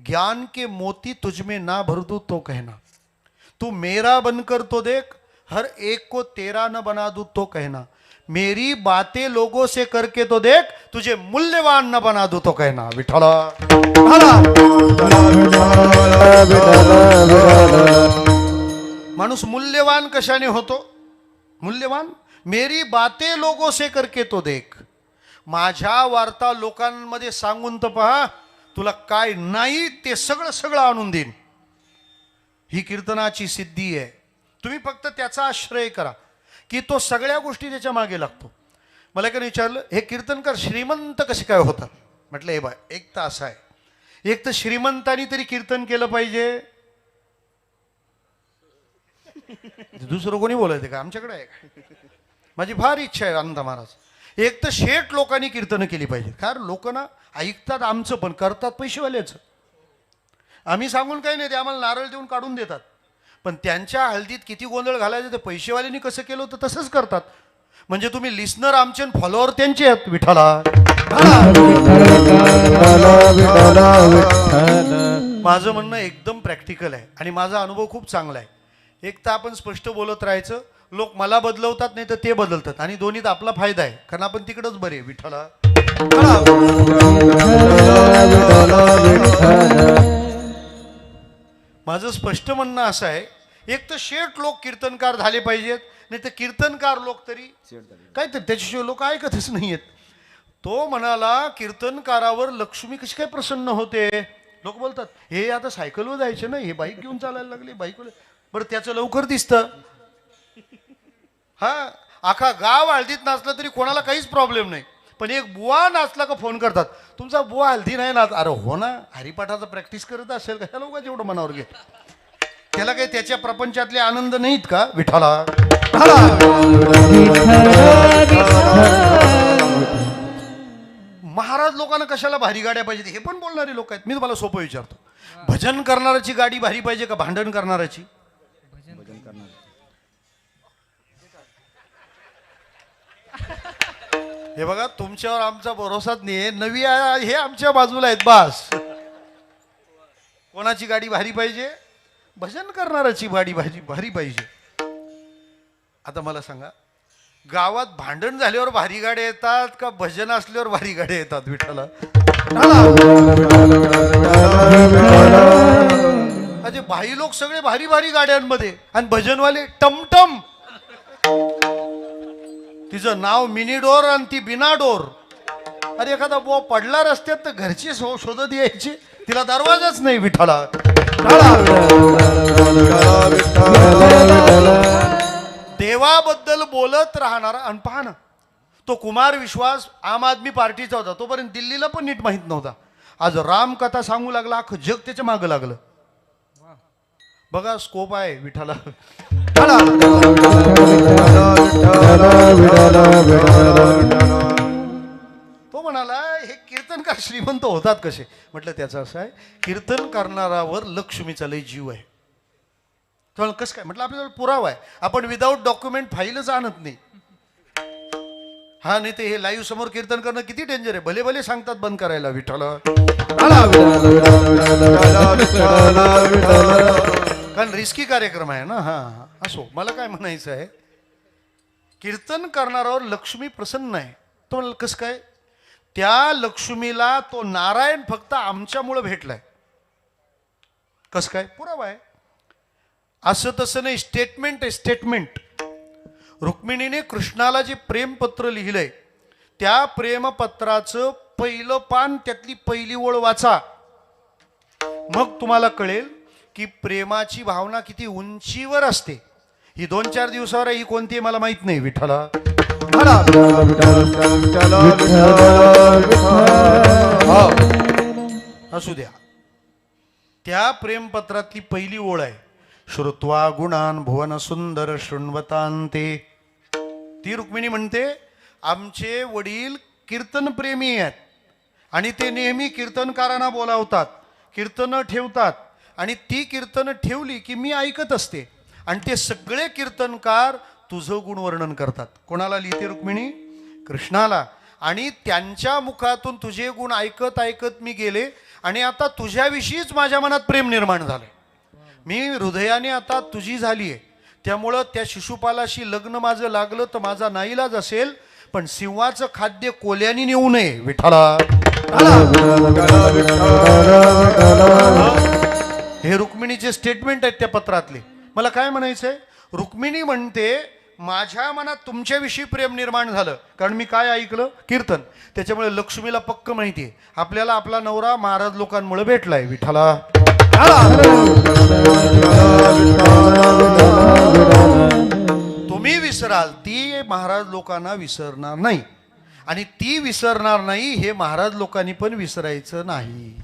ज्ञान के मोती तुझ में ना भर दूं तो कहना. तू मेरा बनकर तो देख, हर एक को तेरा न बना दूं तो कहना. मेरी बातें लोगों से करके तो देख, तुझे मूल्यवान न बना दूं तो कहना. विठ्ठला माणूस मूल्यवान कशाने होतो? मूल्यवान, मेरी बातें लोगों से करके तो देख. माझ्या वार्ता लोकांमध्ये सांगून तर पहा, तुला काय नाही ते सगळं सगळं आणून देईन. ही कीर्तनाची सिद्धी आहे. तुम्ही फक्त त्याचा आश्रय करा की तो सगळ्या गोष्टी त्याच्या मागे लागतो. मला काय विचारलं, हे कीर्तनकार श्रीमंत कसे काय होतात? म्हटलं हे बाय, एक तर असं आहे, एक तर श्रीमंतांनी तरी कीर्तन केलं पाहिजे. दुसरं कोणी बोलायचं का? आमच्याकडे आहे का? माझी फार इच्छा आहे आनंद महाराज, एक तर शेठ लोकांनी कीर्तनं केली पाहिजे. कारण लोक ना ऐकतात आमचं पण करतात पैसेवाल्याचं. आम्ही सांगून काही नाही, ते आम्हाला नारळ देऊन काढून देतात. पण त्यांच्या हळदीत किती गोंधळ घालायचं ते पैसेवाल्यांनी कसं केलं होतं तसंच करतात. म्हणजे तुम्ही लिस्नर आमचे फॉलोअर त्यांचे आहेत. विठ्ठला माझं म्हणणं एकदम प्रॅक्टिकल आहे आणि माझा अनुभव खूप चांगला आहे. एक तर आपण स्पष्ट बोलत राहायचं, लोक मला बदलवतात नाही तर ते बदलतात, आणि दोन्हीत आपला फायदा आहे कारण आपण तिकडच बरे. विठ्ठला माझं स्पष्ट म्हणणं असं आहे, एक तर शेठ लोक कीर्तनकार झाले पाहिजेत, नाही तर कीर्तनकार लोक तरी काय, तर त्याच्याशिवाय लोक ऐकतच नाही आहेत. तो म्हणाला कीर्तनकारावर लक्ष्मी कशी काय प्रसन्न होते. लोक बोलतात हे आता सायकलवर जायचे ना, हे बाईक घेऊन चालायला लागले, बाईकवर. बरं त्याचं लवकर दिसतं. हा, आखा गाव हळदीत नाचलं तरी कोणाला काहीच प्रॉब्लेम नाही. पण एक बुवा नाचला का फोन करतात, तुमचा बुवा हल्दी नाही नाच. अरे हो ना, हरिपाठाचा प्रॅक्टिस करत असेल कशाला उगाच एवढं मनावर घे. त्याला काही त्याच्या प्रपंचातले आनंद नाहीत का विठाला? महाराज लोकांना कशाला भारी गाड्या पाहिजेत हे पण बोलणारे लोक आहेत. मी तुम्हाला सोपं विचारतो, भजन करणाऱ्याची गाडी भारी पाहिजे का भांडण करणाऱ्याची? हे बघा, तुमच्यावर आमचा भरोसाच नाही. नवी हे आमच्या बाजूला आहेत बास. कोणाची गाडी भारी पाहिजे? भजन करणाऱ्याची गाडी भारी पाहिजे. आता मला सांगा, गावात भांडण झाल्यावर भारी गाड्या येतात का भजन असल्यावर भारी गाड्या येतात विठाला? अरे भाई लोक सगळे भारी भारी गाड्यांमध्ये आणि भजनवाले टमटम. तिचं नाव मिनी डोर आणि ती बिना डोर. अरे एखादा बुवा पडला रस्त्यात तर घरची शोधत यायची, तिला दरवाजाच नाही विठाला. देवाबद्दल बोलत राहणारा. आणि पहा ना, तो कुमार विश्वास आम आदमी पार्टीचा होता, तोपर्यंत दिल्लीला पण नीट माहित नव्हता. आज रामकथा सांगू लागला, अख्खं जग त्याच्या मागं लागलं. बघा स्कोप आहे विठाला. तो म्हणाला, हे कीर्तनकार श्रीमंत होतात कसे? म्हटलं त्याचं असं आहे, कीर्तन करणारावर लक्ष्मीचा लय जीव आहे. कसं काय? म्हटलं आपल्याला पुरावा आहे. आपण विदाऊट डॉक्युमेंट फाईलच आणत नाही. हा, नाही ते हे लाईव्ह समोर कीर्तन करणं किती डेंजर आहे. भले भले सांगतात बंद करायला विठाला, कारण रिस्की कार्यक्रम आहे ना. हा असो, मला काय म्हणायचं आहे, कीर्तन करणाऱ्यावर लक्ष्मी प्रसन्न आहे. तो म्हणाल कसं काय? त्या लक्ष्मीला तो नारायण फक्त आमच्यामुळं भेटलाय. कसं काय? पुरावा आहे. असं तसं नाही, स्टेटमेंट आहे स्टेटमेंट. रुक्मिणीने कृष्णाला जे प्रेमपत्र लिहिलंय, त्या प्रेमपत्राचं पहिलं पान, त्यातली पहिली ओळ वाचा, मग तुम्हाला कळेल की प्रेमाची भावना किती उंचीवर असते. ही 2-4 दिवसावर ही कोणती मला माहित नाही विठाला. असू द्या. त्या प्रेमपत्रातली पहिली ओळ आहे, श्रुत्वा गुणान भुवन सुंदर शृण्वतांते. ती रुक्मिणी म्हणते, आमचे वडील कीर्तनप्रेमी आहेत आणि ते नेहमी कीर्तनकारांना बोलावतात, कीर्तनं ठेवतात, आणि ती कीर्तनं ठेवली की मी ऐकत असते. आणि ते सगळे कीर्तनकार तुझं गुणवर्णन करतात. कोणाला लिहिते रुक्मिणी? कृष्णाला. आणि त्यांच्या मुखातून तुझे गुण ऐकत ऐकत मी गेले आणि आता तुझ्याविषयीच माझ्या मनात प्रेम निर्माण झालं. मी हृदयाने आता तुझी झाली आहे. त्यामुळं त्या शिशुपालाशी लग्न माझं लागलं तर माझा नाईलाज असेल, पण सिंहाचं खाद्य कोल्यानी नेऊ नये विठाला. हे रुक्मिणीचे स्टेटमेंट आहेत त्या पत्रातले. मला काय म्हणायचंय, रुक्मिणी म्हणते माझ्या मनात तुमच्याविषयी प्रेम निर्माण झालं, कारण मी काय ऐकलं? कीर्तन. त्याच्यामुळे लक्ष्मीला पक्क माहिती आहे आपल्याला आपला नवरा महाराज लोकांमुळे भेटलाय विठाला. तुम्ही विसराल, ती महाराज लोकांना विसरणार नाही, आणि ती विसरणार नाही हे महाराज लोकांनी पण विसरायचं नाही.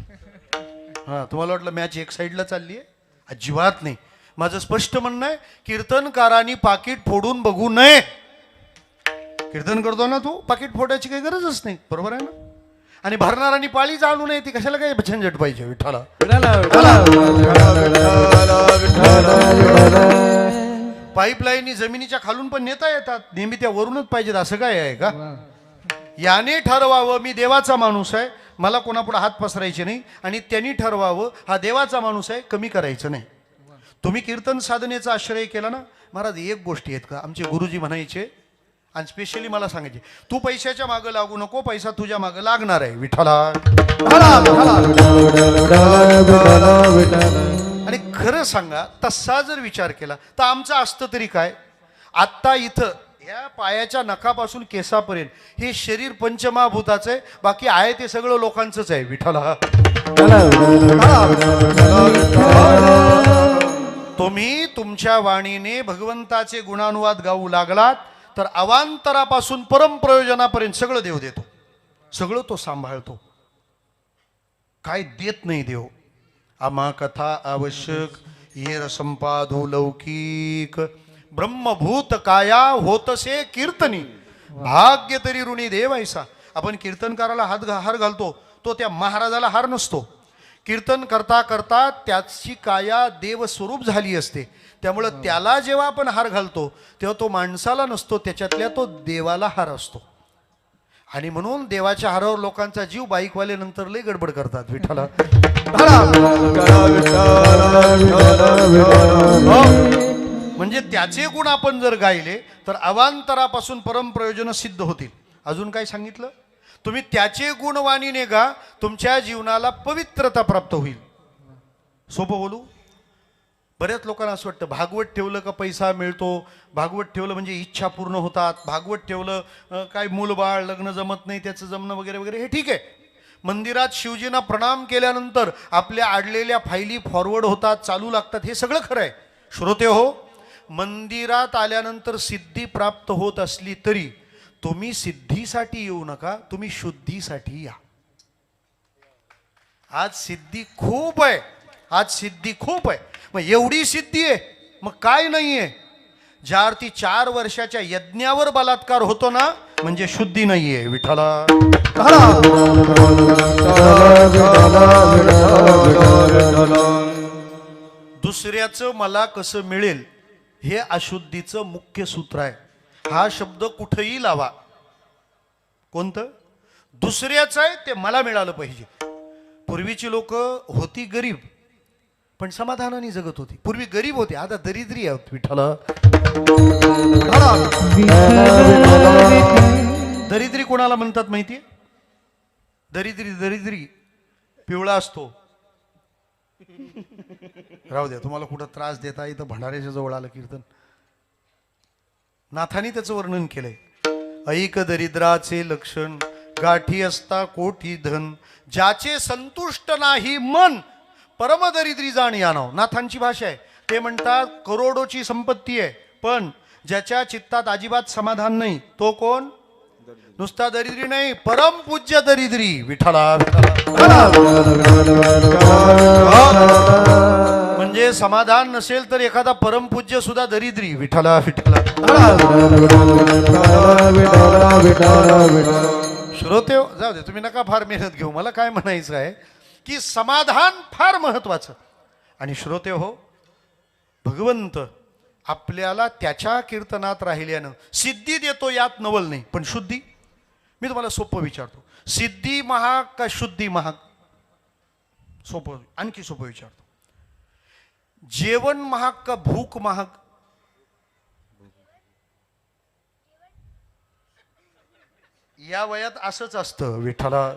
हा, तुम्हाला वाटलं मॅच एक साईडला चालली आहे? अजिबात नाही. माझं स्पष्ट म्हणणं आहे, कीर्तनकारांनी पाकिट फोडून बघू नये. कीर्तन करतो ना तू, पाकिट फोडायची काही गरजच नाही, बरोबर आहे ना? आणि भरणारांनी पाळी जाणू नये, ती कशाला काही झंझट पाहिजे विठाला. पाईपलाईनी जमिनीच्या खालून पण नेता येतात, नेहमी त्या वरूनच पाहिजेत असं काय आहे का? याने ठरवावं मी देवाचा माणूस आहे, मला कोणापुढे हात पसरायचे नाही, आणि त्यांनी ठरवावं हा देवाचा माणूस आहे, कमी करायचं नाही. तुम्ही कीर्तन साधनेचा आश्रय केला ना महाराज, एक गोष्टी आहेत का आमचे गुरुजी म्हणायचे, आणि स्पेशली मला सांगायचे, तू पैशाच्या मागं लागू नको, पैसा तुझ्या मागं लागणार आहे विठाला. आणि खरं सांगा, तसा जर विचार केला तर आमचं असतं तरी काय? आत्ता इथं ह्या पायाच्या नखापासून केसापर्यंत हे शरीर पंचमहाभूताचं आहे, बाकी आहे ते सगळं लोकांचंच आहे विठाला. तुम्ही तुमच्या वाणीने भगवंताचे गुणानुवाद गाऊ लागलात तर अवांतरापासून परमप्रयोजनापर्यंत सगळं देव देतो. सगळं तो सांभाळतो. काय देत नाही देव. आम्हा कथा आवश्यक येर संपादो लौकिक ब्रह्मभूत काया होतसे कीर्तनी भाग्य तरी ऋणी देव ऐसा. आपण कीर्तनकाराला हार घालतो, तो त्या महाराजाला हार नसतो. कीर्तन करता करता त्याची काया देव स्वरूप झाली असते. त्यामुळं त्याला जेव्हा आपण हार घालतो तेव्हा तो माणसाला नसतो, त्याच्यातल्या तो देवाला हार असतो. आणि म्हणून देवाच्या हारावर लोकांचा जीव बाईकवाले नंतर लय गडबड करतात. विठ्ठला म्हणजे त्याचे गुण आपण जर गायले तर अवांतरापासून परमप्रयोजन सिद्ध होतील. अजून काय सांगितलं? तुम्ही त्याचे गुणवाणीने गा, तुमच्या जीवनाला पवित्रता प्राप्त होईल. सोपं बोलू? बऱ्याच लोकांना असं वाटतं भागवत ठेवलं का पैसा मिळतो, भागवत ठेवलं म्हणजे इच्छा पूर्ण होतात, भागवत ठेवलं काय मूलबाळ लग्न जमत नाही, त्याचं जमणं वगैरे वगैरे. हे ठीक आहे. मंदिरात शिवजींना प्रणाम केल्यानंतर आपल्या आडलेल्या फायली फॉरवर्ड होतात, चालू लागतात, हे सगळं खरं आहे. श्रोते हो, मंदिरात आल्यानंतर सिद्धी प्राप्त होत असली तरी तुम्ही सिद्धीसाठी येऊ नका, तुम्ही शुद्धीसाठी या. आज सिद्धी खूप आहे, आज सिद्धी खूप आहे. मग एवढी सिद्धी आहे, मग काय नाही आहे? ज्या अर्थी 4 वर्षाच्या यज्ञावर बलात्कार होतो ना, म्हणजे शुद्धी नाही आहे. विठ्ठला दुसऱ्याचं मला कसं मिळेल हे अशुद्धीचं मुख्य सूत्र आहे. हा शब्द कुठेही लावा. कोणतं? दुसऱ्याचं आहे ते मला मिळालं पाहिजे. पूर्वीची लोक होती गरीब पण समाधानाने जगत होती. पूर्वी गरीब होते, आता दरिद्री आहोत. विठ्ठला दरिद्री कोणाला म्हणतात माहितीये? दरिद्री पिवळा असतो. राहू द्या, तुम्हाला कुठं त्रास देता. इथं भंडाऱ्याच्या जवळ आलं कीर्तन, नाथानी त्याचं वर्णन केलंय. ऐक दरिद्राचे लक्षण गाठी असता कोठी धन, ज्याचे संतुष्ट नाही मन परमदरिद्री जाण यानाव. नाथांची भाषा आहे. ते म्हणतात करोडोची संपत्ती आहे पण ज्याच्या चित्तात अजिबात समाधान नाही तो कोण? नुसता दरिद्री नाही, परमपूज्य दरिद्री. विठ्ठला म्हणजे समाधान नसेल तर एखादा परमपूज्य सुद्धा दरिद्री. विठ्ठला विठ्ठला. श्रोते हो, जाऊ दे, तुम्ही नका फार मेहनत घेऊ. मला काय म्हणायचं आहे की समाधान फार महत्वाचं. आणि श्रोते हो, भगवंत आपल्याला त्याच्या कीर्तनात राहिल्यानं सिद्धी देतो, यात नवल नाही. पण शुद्धी, मी तुम्हाला सोपं विचारतो, सिद्धी महाग का शुद्धी महाग? सोपं, आणखी सोपं विचारतो, जेवण महाग का भूक महाग? या वयात असंच असतं. विठ्ठला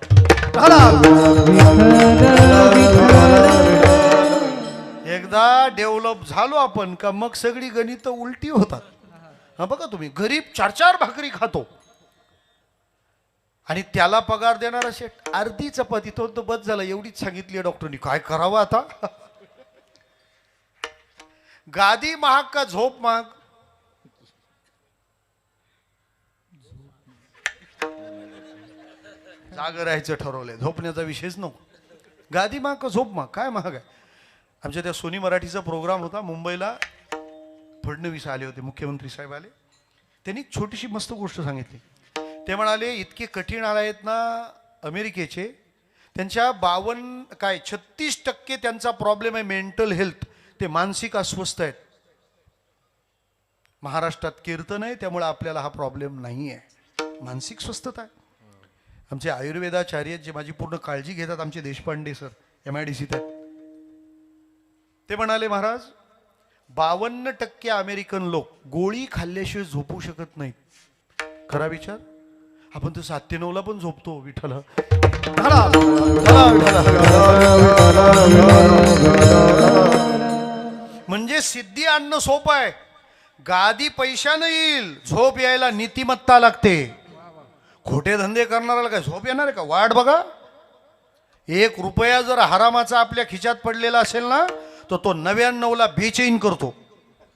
एकदा डेव्हलप झालो आपण का मग सगळी गणित उलटी होतात. हा बघा तुम्ही, गरीब 4 भाकरी खातो आणि त्याला पगार देणारा शेठ अर्धी चपाती, तो बस झाला. एवढीच सांगितली डॉक्टरनी, काय करावं आता? गादी महाग का झोप महाग? जागं राहायचं ठरवलंय, झोपण्याचा विषयच नको. गादी महाग का झोप महाग? काय महाग आहे? आमच्या त्या सोनी मराठीचा प्रोग्राम होता मुंबईला. फडणवीस आले होते, मुख्यमंत्री साहेब आले. त्यांनी छोटीशी मस्त गोष्ट सांगितली. ते म्हणाले इतके कठीण आले आहेत ना अमेरिकेचे, त्यांच्या 36% त्यांचा प्रॉब्लेम आहे मेंटल हेल्थ, ते मानसिक अस्वस्थ आहेत. महाराष्ट्रात कीर्तन आहे त्यामुळे आपल्याला हा प्रॉब्लेम नाही आहे, मानसिक स्वस्थता आहे. आमचे आयुर्वेदाचार्य जे माझी पूर्ण काळजी घेतात, आमचे देशपांडे सर MIDCत आहेत, ते म्हणाले महाराज 52% अमेरिकन लोक गोळी खाल्ल्याशिवाय झोपू शकत नाहीत. खरा विचार? आपण तर 7 ते 9 ला पण झोपतो. विठ्ठल म्हणजे सिद्धी आणणं सोपं आहे. गादी पैशानं येईल, झोप यायला नीतिमत्ता लागते. खोटे धंदे करणाऱ्याला काय झोप येणार आहे का? वाट बघा. 1 रुपया जर हरामाचा आपल्या खिशात पडलेला असेल ना तर तो 99 ला बेचैन करतो.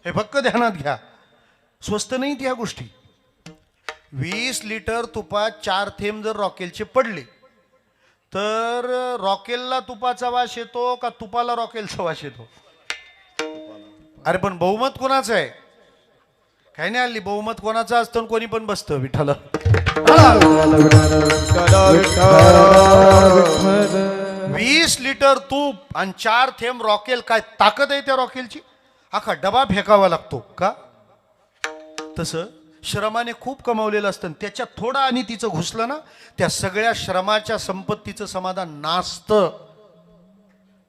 हे फक्त ध्यानात घ्या. स्वस्त नाहीत ह्या गोष्टी. 20 लिटर तुपात 4 थेंब जर रॉकेलचे पडले तर रॉकेलला तुपाचा वास येतो का तुपाला रॉकेलचा वास येतो? अरे पण बहुमत कोणाचं आहे? काही नाही, हल्ली बहुमत कोणाचं असतं आणि कोणी पण बसतं. विठ्ठल विठ्ठल 20 लिटर तूप आणि 4 थेंब रॉकेल. काय ताकद आहे त्या रॉकेलची? अख्खा डबा फेकावा लागतो का? तसं श्रमाने खूप कमावलेलं असतं, त्याच्यात थोडं आणि तिचं घुसलं ना, त्या सगळ्या श्रमाच्या संपत्तीचं समाधान नासतं.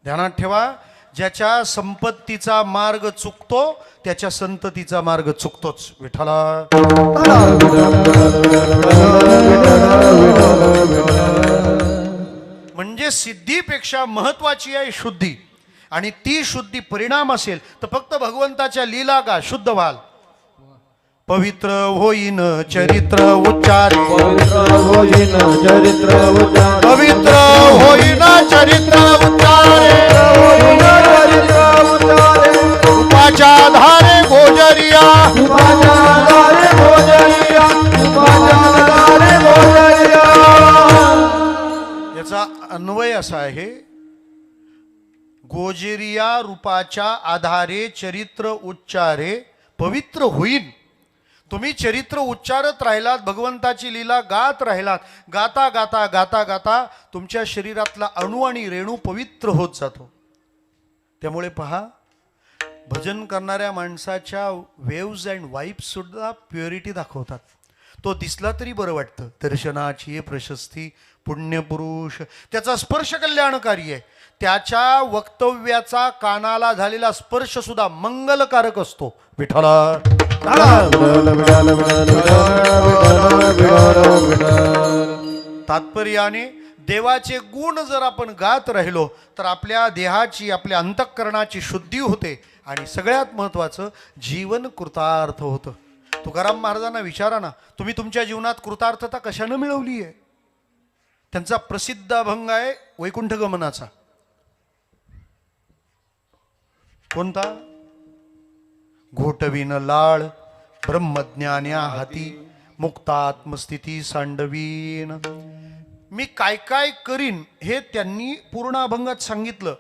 ध्यानात ठेवा, ज्याच्या संपत्तीचा मार्ग चुकतो त्याच्या संततीचा मार्ग चुकतोच. विठ्ठला म्हणजे सिद्धीपेक्षा महत्वाची आहे शुद्धी, आणि ती शुद्धी परिणाम असेल तर फक्त भगवंताच्या लीला गा, शुद्ध व्हाल. पवित्र होईन चरित्र उच्चारे, पवित्र होईन चरित्र उच्चारे, पवित्र होईन चरित्र उच्चारे, उपाच्या धारे गोजरिया, याचा अन्वय असा आहे, गोजरिया रूपाच्या आधारे चरित्र उच्चारे पवित्र होईन. तुम्ही चरित्र उच्चारत राहिलात, भगवंताची लीला गात राहिलात, गाता गाता गाता गाता तुमच्या शरीरातला अणू आणि रेणू पवित्र होत जातो. त्यामुळे पहा, भजन करणाऱ्या माणसाच्या वेव्ज अँड वाईब्स सुद्धा प्युरिटी दाखवतात. तो दिसला तरी बरं वाटतं. दर्शनाची प्रशस्ती, पुण्यपुरुष, त्याचा स्पर्श कल्याणकारी आहे. त्याच्या वक्तव्याचा कानाला झालेला स्पर्श सुद्धा मंगलकारक असतो. विठ्ठला तात्पर्याने देवाचे गुण जर आपण गात राहिलो तर आपल्या देहाची, आपल्या अंतःकरणाची शुद्धी होते आणि सगळ्यात महत्त्वाचं जीवन कृतार्थ होतं. तुकाराम महाराजांना विचारा ना, तुम्ही तुमच्या जीवनात कृतार्थता कशानं मिळवली आहे? त्यांचा प्रसिद्ध अभंग आहे वैकुंठ गमनाचा. कोणता? घोटवीन लाळ ब्रह्मज्ञान्या हाती, मुक्तात्मस्थिती सांडवीन. मी काय काय करीन हे त्यांनी पूर्ण अभंगात सांगितलं,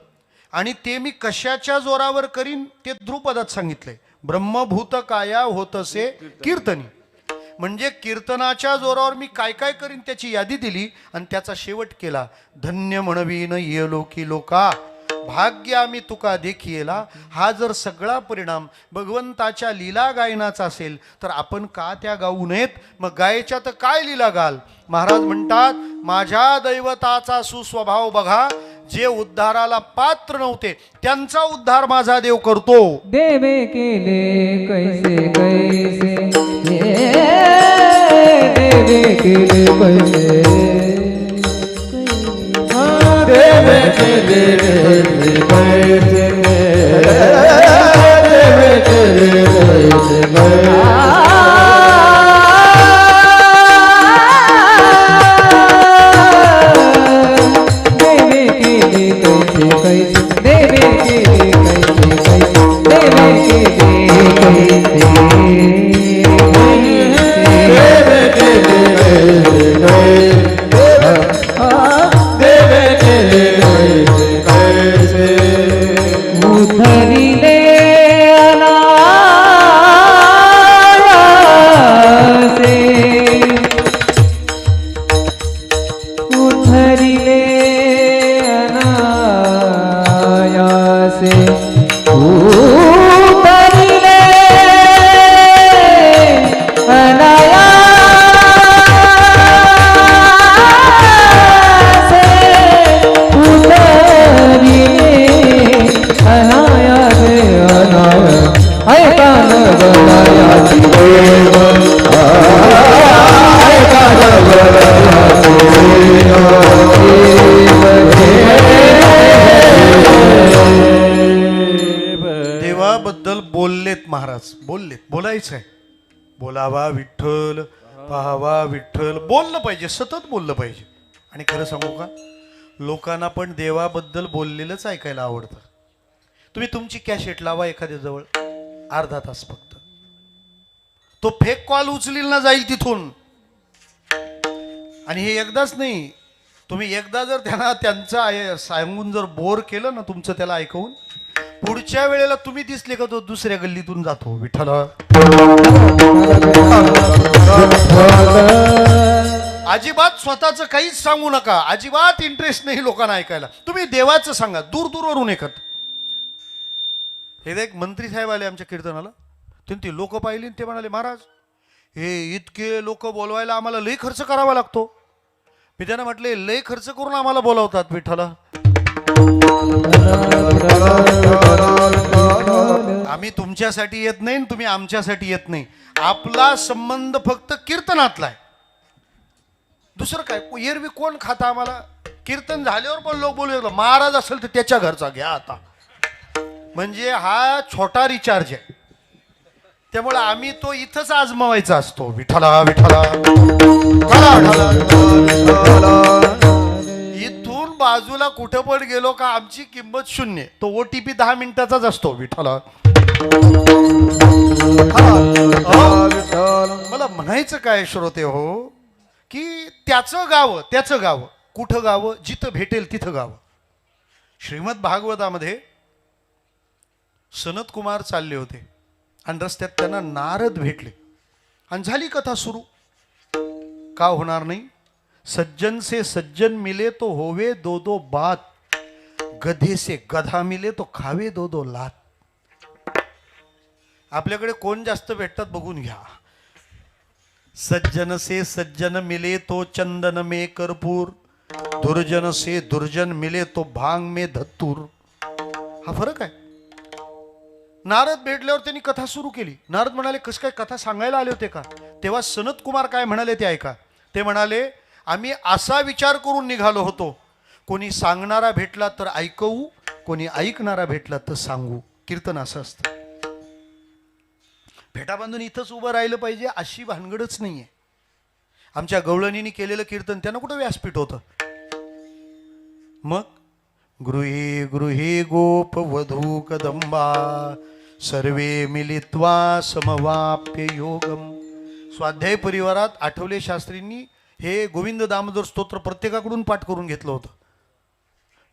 आणि ते मी कशाच्या जोरावर करीन ते ध्रुपदात सांगितलंय. ब्रह्मभूत काया होतसे कीर्तनी, म्हणजे कीर्तनाच्या जोरावर मी काय काय करीन त्याची यादी दिली आणि त्याचा शेवट केला. धन्य म्हणवीन येलो की लोका, भाग्य आम्ही तुका देखियेला. हा जर सगळा परिणाम भगवंताच्या लीला गायनाचा असेल तर आपण का त्या गाऊ नयेत? मग गायच्या तर काय लीला गाल? महाराज म्हणतात, माझ्या दैवताचा सुस्वभाव बघा, जे उद्धाराला पात्र नव्हते त्यांचा उद्धार माझा देव करतो. देवे केले कैसे कैसे, देवे केले कैसे, देवे केले कैसे कैसे, देवे केले कैसे कैसे. देवाबद्दल बोललेत महाराज, बोललेत, बोलायचं आहे. बोलावा विठ्ठल, पाहावा विठ्ठल, बोललं पाहिजे, सतत बोललं पाहिजे. आणि खरं सांगू का, लोकांना पण देवाबद्दल बोललेलंच ऐकायला आवडतं. तुम्ही तुमची कॅसेट लावा एखाद्या जवळ, अर्धा तास फक्त, तो फेक कॉल उचलील ना, जाईल तिथून. आणि हे एकदाच नाही, तुम्ही एकदा जर त्यांना त्यांचं सांगून जर बोर केलं ना तुमचं त्याला ऐकवून, पुढच्या वेळेला तुम्ही दिसले का तो दुसऱ्या गल्लीतून जातो. विठ्ठल अजिबात स्वतःचं काहीच सांगू नका, अजिबात इंटरेस्ट नाही लोकांना ऐकायला. तुम्ही देवाचं सांगा, दूर दूरवरून ऐकत. हे एक मंत्री साहेब आले आमच्या कीर्तनाला, ते लोक पाहिली ते म्हणाले, महाराज हे इतके लोक बोलवायला आम्हाला लई खर्च करावा लागतो. मी त्यांना म्हटले, लई खर्च करून आम्हाला बोलावतात विठ्ठला. आम्ही तुमच्यासाठी येत नाही, तुम्ही आमच्यासाठी येत नाही. आपला संबंध फक्त कीर्तनातला आहे, दुसरं काय. एरवी कोण खाता आम्हाला. कीर्तन झाल्यावर पण लोक बोलू लागले, महाराज असेल तर त्याच्या घरचा घ्या आता. म्हणजे हा छोटा रिचार्ज आहे, त्यामुळे आम्ही तो इथंच आजमावायचा असतो. विठ्ठला विठ्ठला. इथून बाजूला कुठं पण गेलो का आमची किंमत शून्य. तो OTP 10 मिनिटाचाच असतो. विठ्ठला. मला म्हणायचं काय श्रोते हो, की त्याचं गाव कुठं गावं, जिथं भेटेल तिथं गावं. श्रीमद भागवतामध्ये सनत कुमार चालले होते आणि रस्त्यात त्यांना नारद भेटले आणि झाली कथा सुरू. का होणार नाही. सज्जन से सज्जन मिले तो होवे दो दो बात, गधे से गधा मिले तो खावे दो दो लात. आपल्याकडे कोण जास्त भेटतात बघून घ्या. सज्जन से सज्जन मिले तो चंदन में कर्पूर, दुर्जन से दुर्जन मिले तो भांग में धतूर. हा फरक आहे. नारद भेटल्यावर त्यांनी कथा सुरू केली. नारद म्हणाले, कसं काय कथा सांगायला आले होते का. तेव्हा सनत कुमार काय म्हणाले ते ऐका. ते म्हणाले, आम्ही असा विचार करून निघालो होतो, कोणी सांगणारा भेटला तर ऐकवू, कोणी ऐकणारा भेटला तर सांगू. कीर्तन असं असतं. फेटा बांधून इथंच उभं राहिलं पाहिजे अशी भानगडच नाहीये. आमच्या गवळणींनी केलेलं कीर्तन त्यांना कुठं व्यासपीठ होतं. मग गृहे गृहे गोप वधू कदंबा, सर्वे मिलित्वा समवाप्य योगम. स्वाध्याय परिवारात आठवले शास्त्रींनी हे गोविंद दामोदर स्तोत्र प्रत्येकाकडून पाठ करून घेतलं होतं.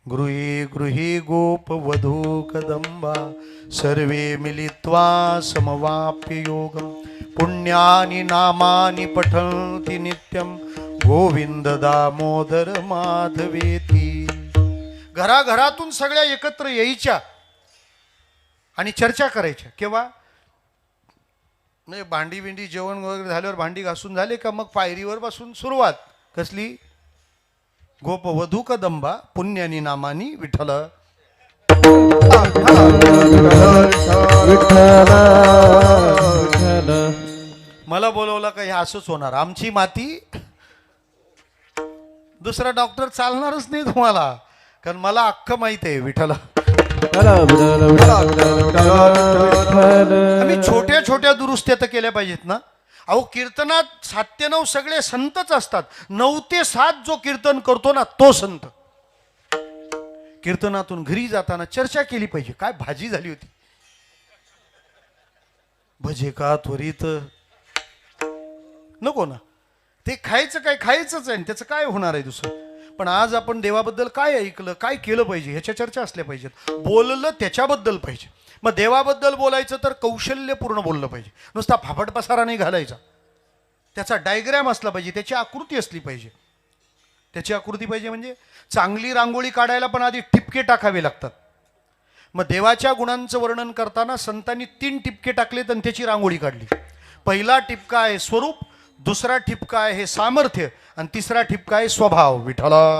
गृहे गृहे गोप वधू कदंबा, सर्वे मिलित्वा समवाप्य योगम. पुण्यानी नामानि पठन्ति नित्यं, गोविंद दामोदर माधवेती. घराघरातून सगळ्या एकत्र यायच्या आणि चर्चा करायच्या. केव्हा म्हणजे भांडी बिंडी जेवण वगैरे झाल्यावर भांडी घासून झाले का मग पायरीवर बसून सुरुवात. कसली. गोप वधू कदंबा पुण्यानी नामानी विठ्ठल. मला बोलवलं का हे असंच होणार. आमची माती. दुसरा डॉक्टर चालणारच नाही तुम्हाला, कारण मला अख्खं माहित आहे. विठ्ठल. आम्ही छोट्या छोट्या दुरुस्त्या तर केल्या पाहिजेत ना. अहो कीर्तनात 7 ते 9 सगळे संतच असतात. 9 ते 7 जो कीर्तन करतो ना तो संत. कीर्तनातून घरी जाताना चर्चा केली पाहिजे. काय भाजी झाली होती. भजे का त्वरित नको ना. ते खायचं काय खायचंच आहे, त्याचं काय होणार आहे दुसरं. पण आज आपण देवाबद्दल काय ऐकलं, काय केलं पाहिजे ह्याच्या चर्चा असल्या पाहिजेत. बोललं त्याच्याबद्दल पाहिजे. मग देवाबद्दल बोलायचं तर कौशल्यपूर्ण बोललं पाहिजे. नुसता फाफट पसारा नाही घालायचा. त्याचा डायग्राम असला पाहिजे, त्याची आकृती असली पाहिजे. त्याची आकृती पाहिजे म्हणजे चांगली रांगोळी काढायला पण आधी टिपके टाकावे लागतात. मग देवाच्या गुणांचं वर्णन करताना संतांनी 3 टिपके टाकलेत आणि त्याची रांगोळी काढली. पहिला टिपका आहे स्वरूप, दुसरा टिपका आहे हे सामर्थ्य, आणि तिसरा टिपका आहे स्वभाव. विठ्ठला.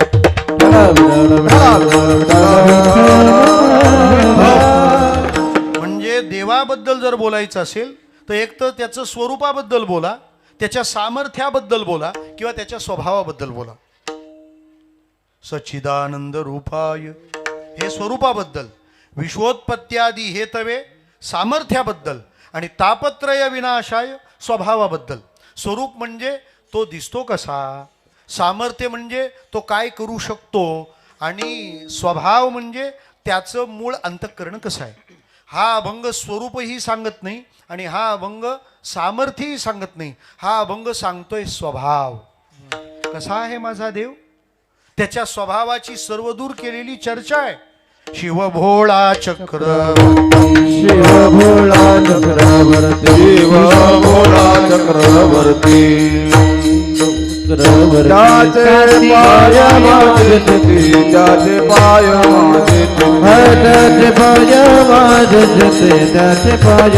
म्हणजे देवाबद्दल जर बोलायचं असेल तर एक तर त्याचं स्वरूपाबद्दल बोला, त्याच्या सामर्थ्याबद्दल बोला, किंवा त्याच्या स्वभावाबद्दल बोला. सच्चिदानंद रूपाय हे स्वरूपाबद्दल, विश्वोत्पत्त्यादी हे तवे सामर्थ्याबद्दल, आणि तापत्रय विनाशाय स्वभावाबद्दल. स्वरूप म्हणजे तो दिसतो कसा, सामर्थ्य म्हणजे तो काय करू शकतो, आणि स्वभाव म्हणजे त्याचं मूळ अंतःकरण कसं आहे. हा अभंग स्वरूपही सांगत नाही आणि हा अभंग सामर्थ्यही सांगत नाही. हा अभंग सांगतोय स्वभाव. कसा आहे माझा देव, त्याच्या स्वभावाची सर्वदूर केलेली चर्चा आहे. शिव भोळा चक्रवर्ती, शिव भोळा चक्रवर्ती, शिव भोळा चक्रवर्ती, त्याचे पाय माझे तिथे, त्याचे पाय माझे त्याचे पाय माझे जिथे, त्याचे पाय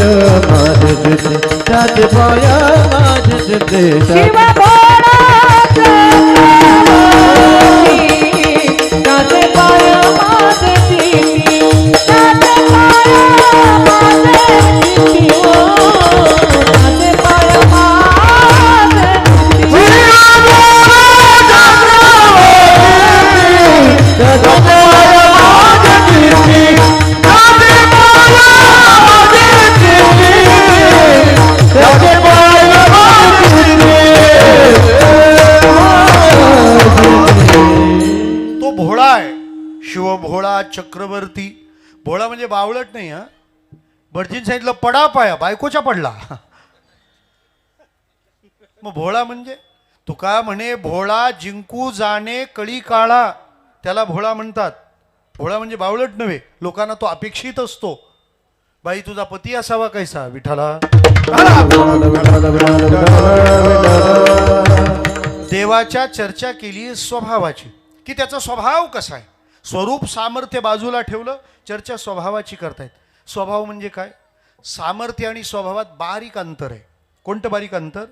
माझे जिथे, त्याचे पाय माझे जिथे. शिव भोळा चक्रवर्ती, त्याचे पाय माझे जिती, त्याचे पाय माझे जिती, ओ त्याचे पाय माझे जिती. त्याचे पाय माझे जिथे, त्याचे पाय माझे जिथे, त्याचे पाय माझे जिथे. तो भोळा आहे. शिव भोळा चक्रवर्ती. भोळा म्हणजे बावळट नाही हा. भटजीन सांगितलं पडा पाया, बायकोच्या पडला. मग भोळा म्हणजे तुका म्हणे भोळा जिंकू जाणे कळी काळा, त्याला भोळा म्हणतात. भोळा म्हणजे बावळट नव्हे, लोकांना तो अपेक्षित असतो. बाई तुझा पती असावा कैसा विठाला. देवाच्या चर्चा केली स्वभावाची, की त्याचा स्वभाव कसा आहे. स्वरूप सामर्थ्य बाजूला ठेवलं, चर्चा स्वभावाची करतायत. स्वभाव म्हणजे काय, सामर्थ्य आणि स्वभावात बारीक अंतर आहे. कोणतं बारीक अंतर,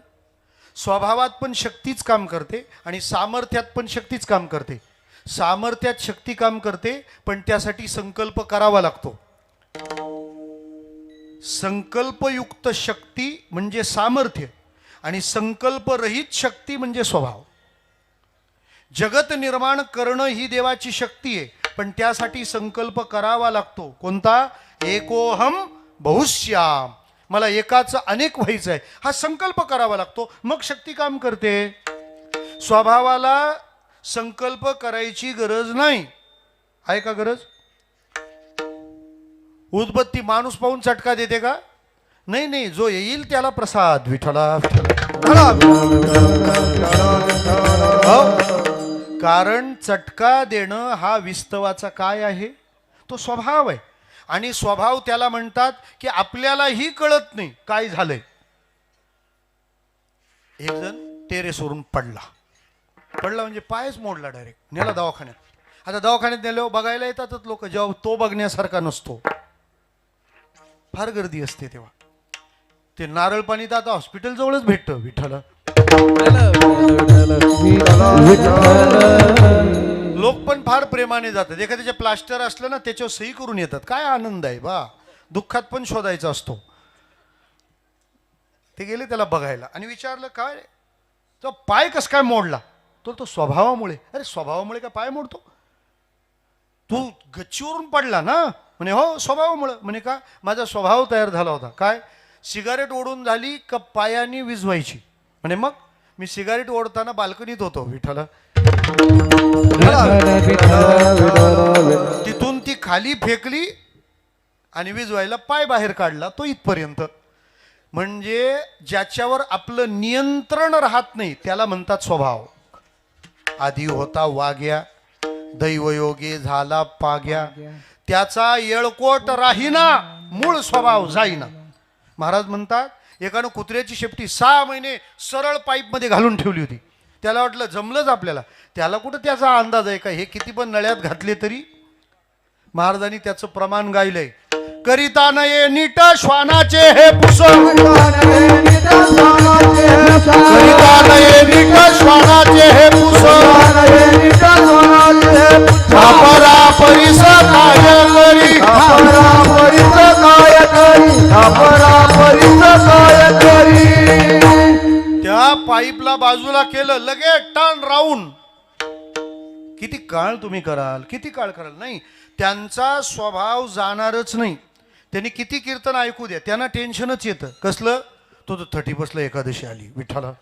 स्वभावात पण शक्तीच काम करते आणि सामर्थ्यात पण शक्तीच काम करते. सामर्थ्यात शक्ती काम करते, पण त्यासाठी संकल्प करावा लागतो. संकल्पयुक्त शक्ती म्हणजे सामर्थ्य आणि संकल्परहित शक्ती म्हणजे स्वभाव. जगत निर्माण करणं ही देवाची शक्ती आहे, पण त्यासाठी संकल्प करावा लागतो. कोणता, एकोहम बहुश्याम, मला एकाचं अनेक व्हायचं आहे, हा संकल्प करावा लागतो, मग शक्ती काम करते. स्वभावाला संकल्प करायची गरज नाही. आहे का गरज. उदबत्ती माणूस पाहून चटका देते का, नाही नाही, जो येईल त्याला प्रसाद. विठ्ठला कारण चटका देणं हा विस्तवाचा काय आहे, तो स्वभाव आहे. आणि स्वभाव त्याला म्हणतात की आपल्यालाही कळत नाही काय झालंय. एक जण टेरेसवरून पडला म्हणजे पायच मोडला, डायरेक्ट नेला दवाखान्यात. आता दवाखान्यात नेल्यावर बघायला येतातच लोक, जेव्हा तो बघण्यासारखा नसतो, फार गर्दी असते तेव्हा. ते नारळ पाणी तर आता हॉस्पिटल जवळच भेटतं. विठ्ठला लोक पण फार प्रेमाने जातात. एखाद्याचे प्लास्टर असलं ना, त्याच्यावर सही करून येतात. काय आनंद आहे बा, दुःखात पण शोधायचा असतो. ते गेले त्याला बघायला आणि विचारलं काय तो पाय कस काय मोडला. तो स्वभावामुळे. अरे स्वभावामुळे काय पाय मोडतो, तू गच्चीवरून पडला ना. म्हणे हो स्वभावामुळं. म्हणे का, माझा स्वभाव तयार झाला होता. काय, सिगारेट ओढून झाली का पायाने विझवायची. म्हणे मग मी सिगारेट ओढताना बाल्कनीत होतो. विठ्ठला तिथून ती खाली फेकली आणि विजवायला पाय बाहेर काढला, तो इथपर्यंत. म्हणजे ज्याच्यावर आपलं नियंत्रण राहत नाही त्याला म्हणतात स्वभाव. आधी होता वाग्या, दैवयोगे झाला पाग्या, त्याचा येळकोट राहीना, मूळ स्वभाव जाईना. महाराज म्हणतात एकानं कुत्र्याची शेपटी 6 महिने सरळ पाईपमध्ये घालून ठेवली होती. त्याला वाटलं जमलंच आपल्याला. त्याला कुठं त्याचा अंदाज आहे का, हे किती पण नळ्यात घातले तरी. महाराजांनी त्याचं प्रमाण गायलंय. करिता नये नीट श्वानाचे हे पुस, करिता नये नीट श्वानाचे हे पुस, छापरा परिस काय करी, छापरा परिस काय करी, छापरा परिस काय करी. त्या पाईपला बाजूला केलं, लगे टर्न राऊंड. किती काळ तुम्ही कराल, किती काळ कराल. नाही, त्यांचा स्वभाव जाणारच नाही. त्यांनी किती कीर्तन ऐकू द्या, त्यांना टेन्शनच येतं. कसलं, तो 31ला एकादशी आली. विठ्ठला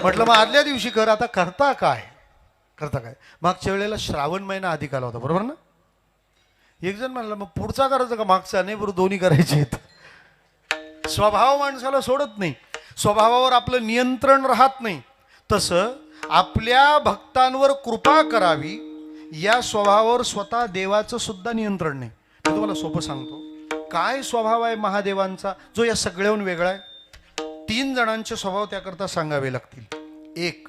म्हटलं मग आदल्या दिवशी कर. आता करता काय, करता काय. मागच्या वेळेला श्रावण महिना अधिक आला होता, बरोबर ना. एक जण म्हणला मग पुढचा करायचा का मागचा, नाही बरोबर दोन्ही करायचे आहेत. स्वभाव माणसाला सोडत नाही, स्वभावावर आपलं नियंत्रण राहत नाही. तसं आपल्या भक्तांवर कृपा करावी या स्वभावावर स्वतः देवाचं सुद्धा नियंत्रण नाही. मी तुम्हाला सोपं सांगतो काय स्वभाव आहे महादेवांचा जो या सगळ्याहून वेगळा आहे. 3 जणांचे स्वभाव त्याकरता सांगावे लागतील. 1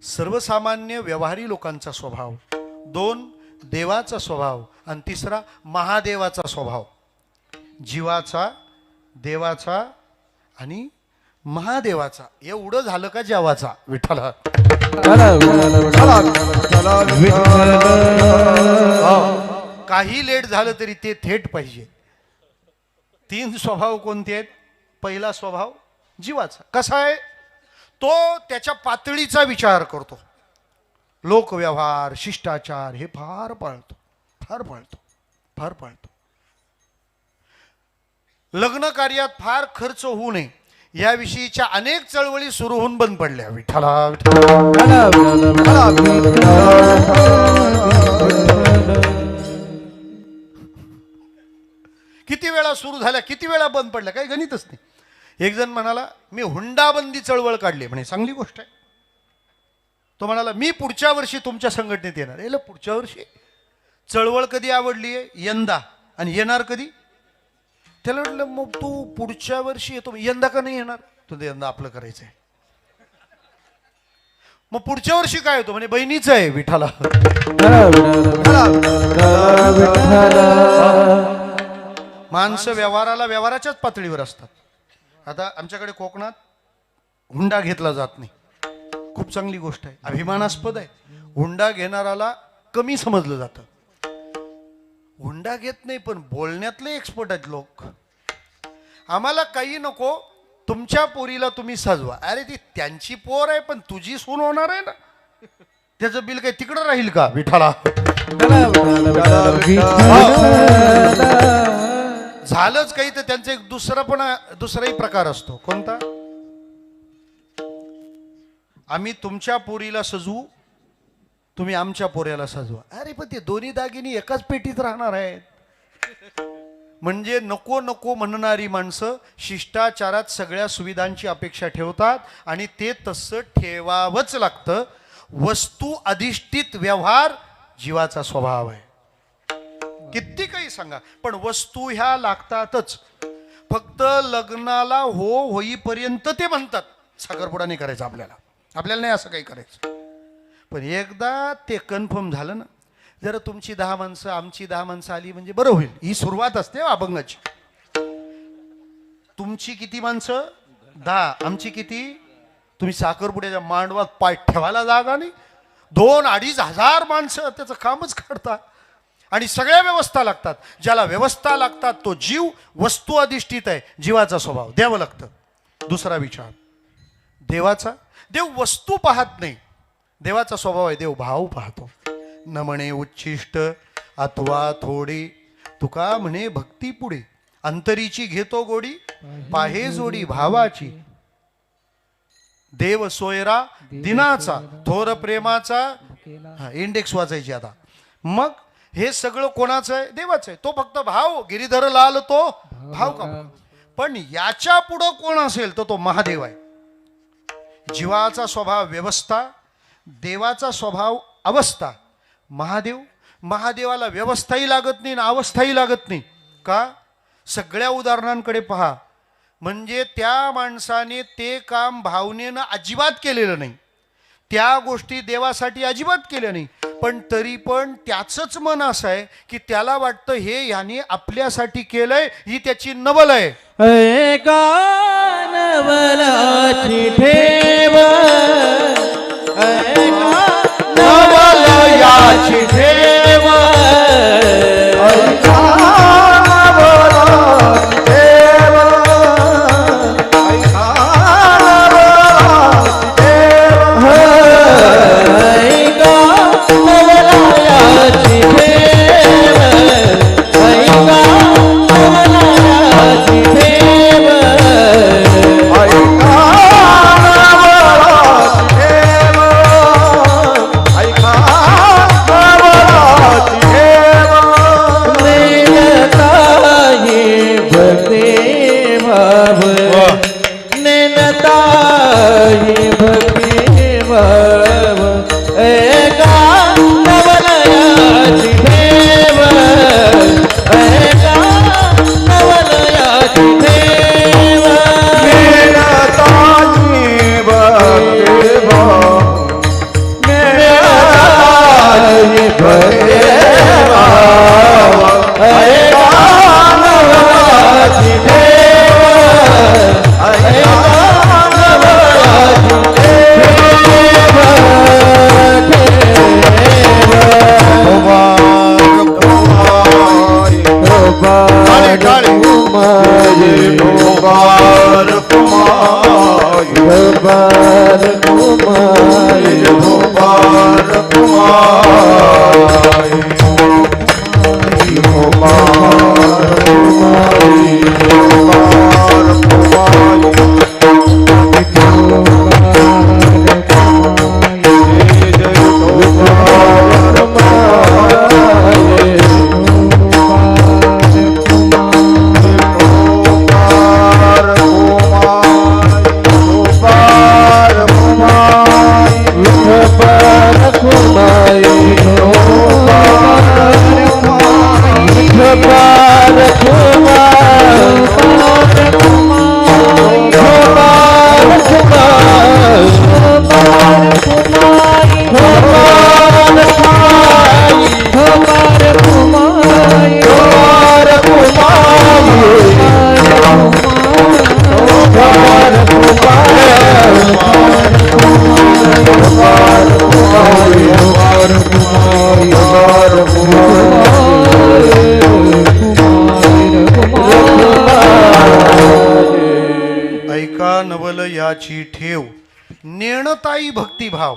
सर्वसामान्य व्यवहारी लोकांचा स्वभाव, 2 देवाचा स्वभाव आणि 3 महादेवाचा स्वभाव. जीवाचा, देवाचा आणि महादेवाचा. एवढं झालं का जेवाचा विठ्ठला. काही लेट झालं तरी ते थेट पाहिजे. 3 स्वभाव कोणते आहेत. पहिला स्वभाव जीवाचा. कसा आहे तो त्याच्या पातळीचा विचार करतो. लोकव्यवहार, शिष्टाचार हे फार पाळतो, फार पाळतो, फार पाळतो. लग्न कार्यात फार खर्च होऊ नये याविषयीच्या अनेक चळवळी सुरू होऊन बंद पडल्या. विठ्ठला किती वेळा सुरू झाल्या, किती वेळा बंद पडल्या, काही गणितच नाही. एक जण म्हणाला मी हुंडाबंदी चळवळ काढली. म्हणे चांगली गोष्ट आहे. तो म्हणाला मी पुढच्या वर्षी तुमच्या संघटनेत येणार. याला पुढच्या वर्षी चळवळ कधी आवडली आहे? यंदा. आणि येणार कधी? त्याला म्हटलं मग तू पुढच्या वर्षी येतो, यंदा का नाही येणार? तुझं यंदा आपलं करायचं आहे. मग पुढच्या वर्षी काय होतो? म्हणे बहिणीचं आहे. विठाला माणसं व्यवहाराला व्यवहाराच्याच पातळीवर असतात. आता आमच्याकडे कोकणात हुंडा घेतला जात नाही. खूप चांगली गोष्ट आहे, अभिमानास्पद आहे. हुंडा घेणाराला कमी समजलं जातं. हुंडा घेत नाही पण बोलण्यातले एक्सपर्ट आहेत लोक. आम्हाला काही नको, तुमच्या पोरीला तुम्ही सजवा. अरे ती त्यांची पोर आहे पण तुझी सून होणार आहे ना, त्याचं बिल काही तिकडं राहील का? विठाला झालंच काही तर त्यांचा एक दुसराही प्रकार असतो. कोणता? आम्ही तुमच्या पोरीला सजवू, तुम्ही आमच्या पोऱ्याला सजवा. अरे पण ते दोन्ही दागिनी एकाच पेटीत राहणार आहेत. म्हणजे नको नको म्हणणारी माणसं शिष्टाचारात सगळ्या सुविधांची अपेक्षा ठेवतात आणि ते तसं ठेवावंच लागतं. वस्तू अधिष्ठित व्यवहार जीवाचा स्वभाव आहे. किती काही सांगा पण वस्तू ह्या लागतातच. फक्त लग्नाला होईपर्यंत ते म्हणतात साखरपुडा नाही करायचा आपल्याला, आपल्याला नाही असं काही करायचं. पण एकदा ते कन्फर्म झालं ना, जरा तुमची 10 माणसं आमची 10 माणसं आली म्हणजे बरं होईल. ही सुरुवात असते अभंगाची. तुमची किती माणसं? 10. आमची किती? तुम्ही साखरपुड्याच्या मांडवात पाय ठेवायला जागा नाही. 2-2.5 हजार माणसं त्याचं कामच काढतात आणि सगळ्या व्यवस्था लागतात. ज्याला व्यवस्था लागतात तो जीव वस्तू अधिष्ठित आहे. जीवाचा स्वभाव द्यावं लागतं. दुसरा विचार देवाचा. देव वस्तू पाहत नाही, देवाचा स्वभाव आहे देव भाव पाहतो. न म्हणे उच्छिष्ट अथवा थोडी, तुका म्हणे भक्ती पुढे. अंतरीची घेतो गोडी, पाहे जोडी भावाची. देव सोयरा दिनाचा, थोर प्रेमाचा. इंडेक्स वाचायची आता. मग हे सगळं कोणाचं आहे? देवाचं आहे. तो फक्त भाव. गिरीधर लाल तो भाव का. पण याच्या पुढं कोण असेल तर तो महादेव आहे. जीवाचा स्वभाव व्यवस्था, देवाचा स्वभाव अवस्था. महादेवाला व्यवस्थाही लागत नाही ना अवस्थाही लागत नाही. का? सगळ्या उदाहरणांकडे पहा. म्हणजे त्या माणसाने ते काम भावनेनं अजिबात केलेलं नाही, त्या गोष्टी देवासाठी अजिबात केल्या नाही, पण तरी पण त्याचंच मन असं आहे की त्याला वाटतं हे याने आपल्यासाठी केलंय, ही त्याची नवल आहे. एका नवलाची ठेव, एका नवलाची ठेव, नेनताही भक्ती भाव एका नवलयाची देव एका नवलयाची देव नेनताची भक्ती भाव नेनताही भक्ती भाव एका नवलयाची देव एका ऐका नवल याची ठेव नेणताई भक्तिभाव.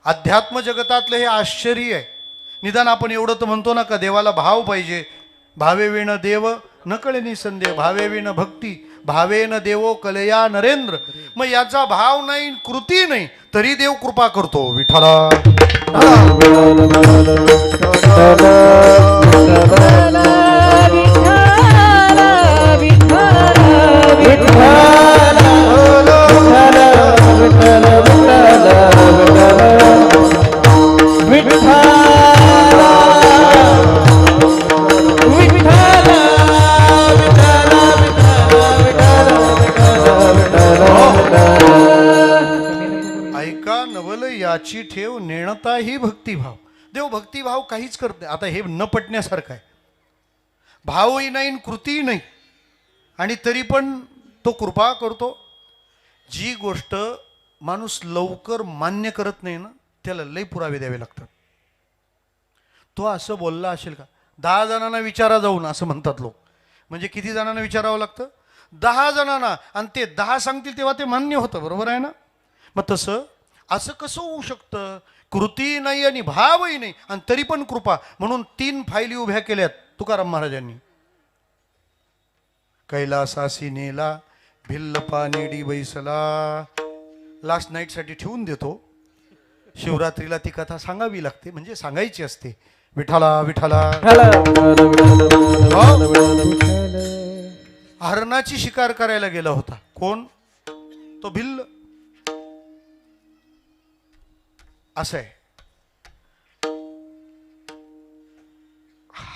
अध्यात्म जगतातलं हे आश्चर्य आहे. निदान आपण एवढं तर म्हणतो ना का देवाला भाव पाहिजे. भावे विण देव न कळे संदेह भावे विण भक्ती भावेन देवो कलया नरेंद्र. मग याचा भाव नाही कृती नाही तरी देव कृपा करतो. विठ्ठला ऐका नवल याची ठेव नेणता ही भक्तिभाव. देव भक्तिभाव काहीच करत नाही. आता हे न पटण्यासारखं आहे. भावही नाही कृतीही नाही आणि तरी पण तो कृपा करतो. जी गोष्ट माणूस लवकर मान्य करत नाही ना त्याला लई पुरावे द्यावे लागतात. तो असं बोलला असेल का 10 जणांना विचारा जाऊन असं म्हणतात लोक. म्हणजे किती जणांना विचारावं लागतं 10 जणांना आणि ते 10 सांगतील तेव्हा ते मान्य होतं. बरोबर आहे ना. मग तसं असं कसं होऊ शकतं. कृती नाही आणि भावही नाही आणि तरी पण कृपा. म्हणून 3 फायली उभ्या केल्यात तुकाराम महाराजांनी. कैलासासी नेला भिल्ल पानेडी बैसला. लास्ट नाईटसाठी ठेवून देतो. शिवरात्रीला ती कथा सांगावी लागते म्हणजे सांगायची असते. विठाला विठाला. हरणाची शिकार करायला गेला होता. कोण तो भिल्ल. असं आहे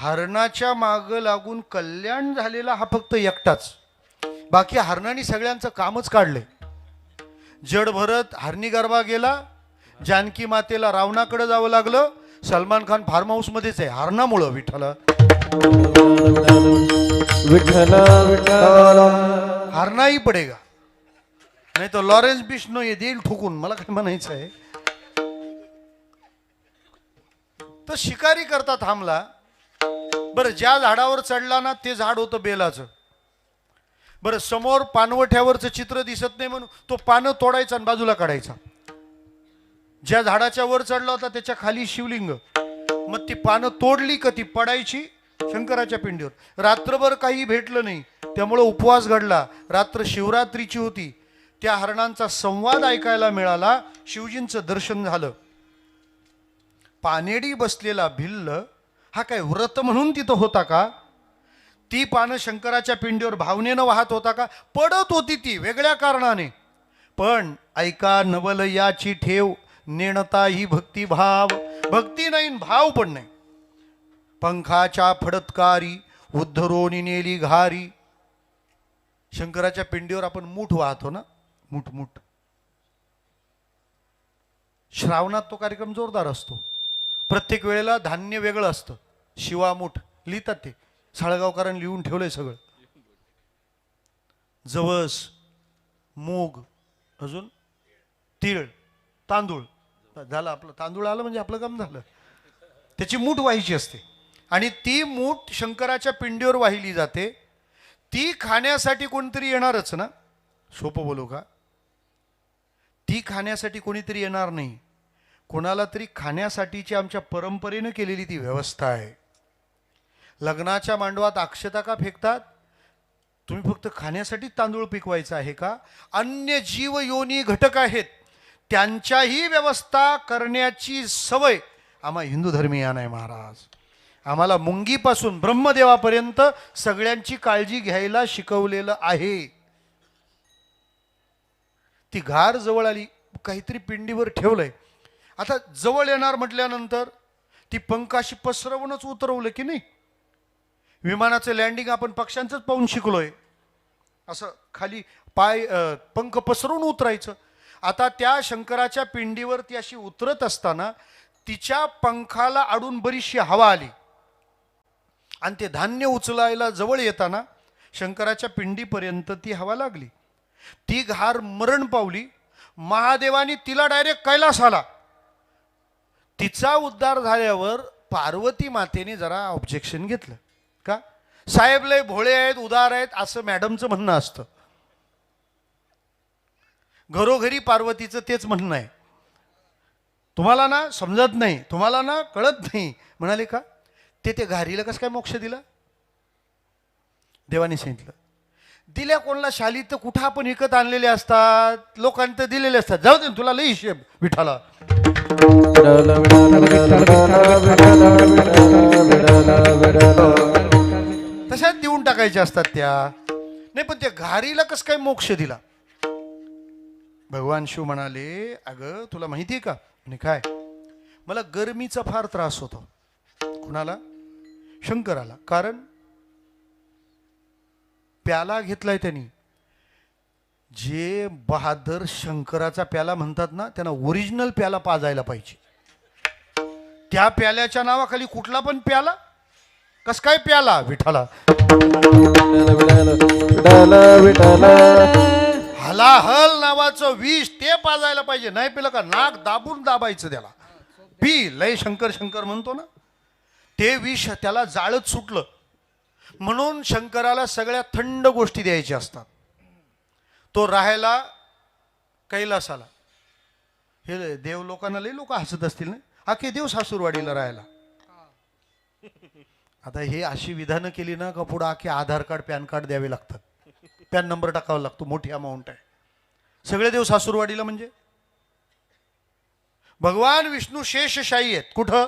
हरणाच्या माग लागून कल्याण झालेला हा फक्त एकटाच. बाकी हरणाने सगळ्यांचं कामच काढले. जड भरत हरणी गरबा गेला. जानकी मातेला रावणाकडे जावं लागलं. सलमान खान फार्म हाऊस मध्येच आहे हरणामुळं. विठ्ठला हरणाही पडेगा नाही तो लॉरेन्स बिश्नो ये देईल ठोकून. मला काय म्हणायचं आहे तर शिकारी करता थांबला. बरं ज्या झाडावर चढला ना ते झाड होतं बेलाचं. बरं समोर पानवठ्यावरचं चित्र दिसत नाही म्हणून तो पानं तोडायचा आणि बाजूला काढायचा. ज्या झाडाच्या वर चढला होता त्याच्या खाली शिवलिंग. मग ती पानं तोडली का ती पडायची शंकराच्या पिंडीवर. रात्रभर काही भेटलं नाही त्यामुळे उपवास घडला. रात्र शिवरात्रीची होती. त्या हरणांचा संवाद ऐकायला मिळाला. शिवजींचं दर्शन झालं. पानेडी बसलेला भिल्ल हा काय व्रत म्हणून तिथं होता का. ती पानं शंकराच्या पिंडीवर भावनेनं वाहत होता का? पडत होती ती वेगळ्या कारणाने. पण ऐका नवल याची ठेव, नेणता ही भक्तिभाव. भक्ती नाही भाव पण नाही. पंखाच्या फडतकारी उद्धरोनी नेली घारी. शंकराच्या पिंडीवर आपण मूठ वाहतो ना, मूठ मूठ. श्रावणात तो कार्यक्रम जोरदार असतो. प्रत्येक वेळेला धान्य वेगळं असतं. शिवामूठ लिहितात ते, साळगावकरांनी लिहून ठेवलंय सगळं. जवस, मूग, अजून तीळ, तांदूळ. झालं आपलं, तांदूळ आलं म्हणजे आपलं काम झालं. त्याची मूठ व्हायची असते आणि ती मूठ शंकराच्या पिंडीवर वाहिली जाते. ती खाण्यासाठी कोणतरी येणारच ना. सोपं बोलू का? ती खाण्यासाठी कोणीतरी येणार नाही. कोणाला तरी खाण्यासाठीची आमच्या परंपरेनं केलेली ती व्यवस्था आहे. लग्नाच्या मांडवात अक्षता का फेकतात? तुम्ही फक्त खाण्यासाठीच तांदूळ पिकवायचा आहे का? अन्य जीव योनी घटक आहेत, त्यांच्याही व्यवस्था करण्याची सवय आम्हा हिंदू धर्मीयांना आहे महाराज. आम्हाला मुंगीपासून ब्रह्मदेवापर्यंत सगळ्यांची काळजी घ्यायला शिकवलेलं आहे. ती घार जवळ आली, काहीतरी पिंडीवर ठेवलंय. आता जवळ येणार म्हटल्यानंतर ती पंखाशी पसरवूनच उतरवलं की नाही. विमानाचं लँडिंग आपण पक्ष्यांचंच पाहून शिकलोय. असं खाली पाय पंख पसरवून उतरायचं. आता त्या शंकराच्या पिंडीवर ती अशी उतरत असताना तिच्या पंखाला अडून बरीचशी हवा आली आणि ते धान्य उचलायला जवळ येताना शंकराच्या पिंडीपर्यंत ती हवा लागली. ती घार मरण पावली. महादेवानी तिला डायरेक्ट कैलास आला. तिचा उद्धार झाल्यावर पार्वती मातेने जरा ऑब्जेक्शन घेतलं. का? साहेब लय भोळे आहेत, उदार आहेत, असं मॅडमचं म्हणणं असतं. घरोघरी पार्वतीचं तेच म्हणणं आहे. तुम्हाला ना समजत नाही, तुम्हाला ना कळत नाही. म्हणाले का? ते घारीला कसं काय मोक्ष दिला? देवाने सांगितलं. दिल्या कोणाला? शाली तर कुठं आपण विकत आणलेले असतात, लोकांनी तर दिलेले असतात. जाऊ दे, तुला लई हिशेब विठाला. तशाच देऊन टाकायच्या असतात त्या. नाही, पण त्या घारीला कसं काय मोक्ष दिला? भगवान शिव म्हणाले, अगं तुला माहिती आहे का? म्हणे काय? मला गरमीचा फार त्रास होतो. कुणाला? शंकराला. कारण प्याला घेतलाय त्यांनी. जे बहादर शंकराचा प्याला म्हणतात ना, त्यांना ओरिजिनल प्याला पाजायला पाहिजे. त्या प्याल्याच्या नावाखाली कुठला पण प्याला? कस काय प्याला? विठाला. हलाहल नावाचं विष ते पाजायला पाहिजे. नाही पिलं का नाक दाबून दाबायचं त्याला. पी लय शंकर शंकर म्हणतो ना, ते विष त्याला जाळत सुटलं. म्हणून शंकराला सगळ्या थंड गोष्टी द्यायच्या असतात. तो राहायला कैलासाला. हे देव लोकांना लई लोक हसत असतील ना, आखे देव सासूरवाडीला राहायला. आता हे अशी विधानं केली ना का पुढं आखे आधार कार्ड पॅन कार्ड द्यावे लागतात. पॅन नंबर टाकावा लागतो, मोठी अमाऊंट आहे. सगळे देव सासूरवाडीला म्हणजे भगवान विष्णू शेषशाही आहेत. कुठं?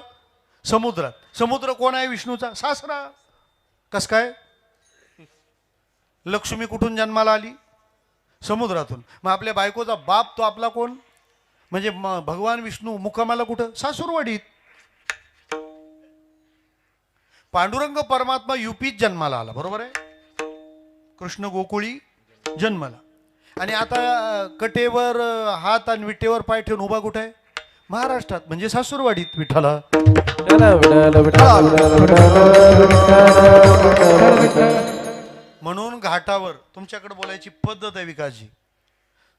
समुद्रात. समुद्र कोण आहे? विष्णूचा सासरा. कस काय? लक्ष्मी कुठून जन्माला आली? समुद्रातून. मग आपल्या बायकोचा बाप तो आपला कोण? म्हणजे भगवान विष्णू मुक्कामाला कुठं? सासूरवाडीत. पांडुरंग परमात्मा युपीत जन्माला आला, बरोबर आहे. कृष्ण गोकुळी जन्माला. आणि आता कटेवर हात आणि विटेवर पाय ठेवून उभा कुठे आहे? महाराष्ट्रात, म्हणजे सासूरवाडीत. विठाला. म्हणून घाटावर तुमच्याकडे बोलायची पद्धत आहे विकासजी.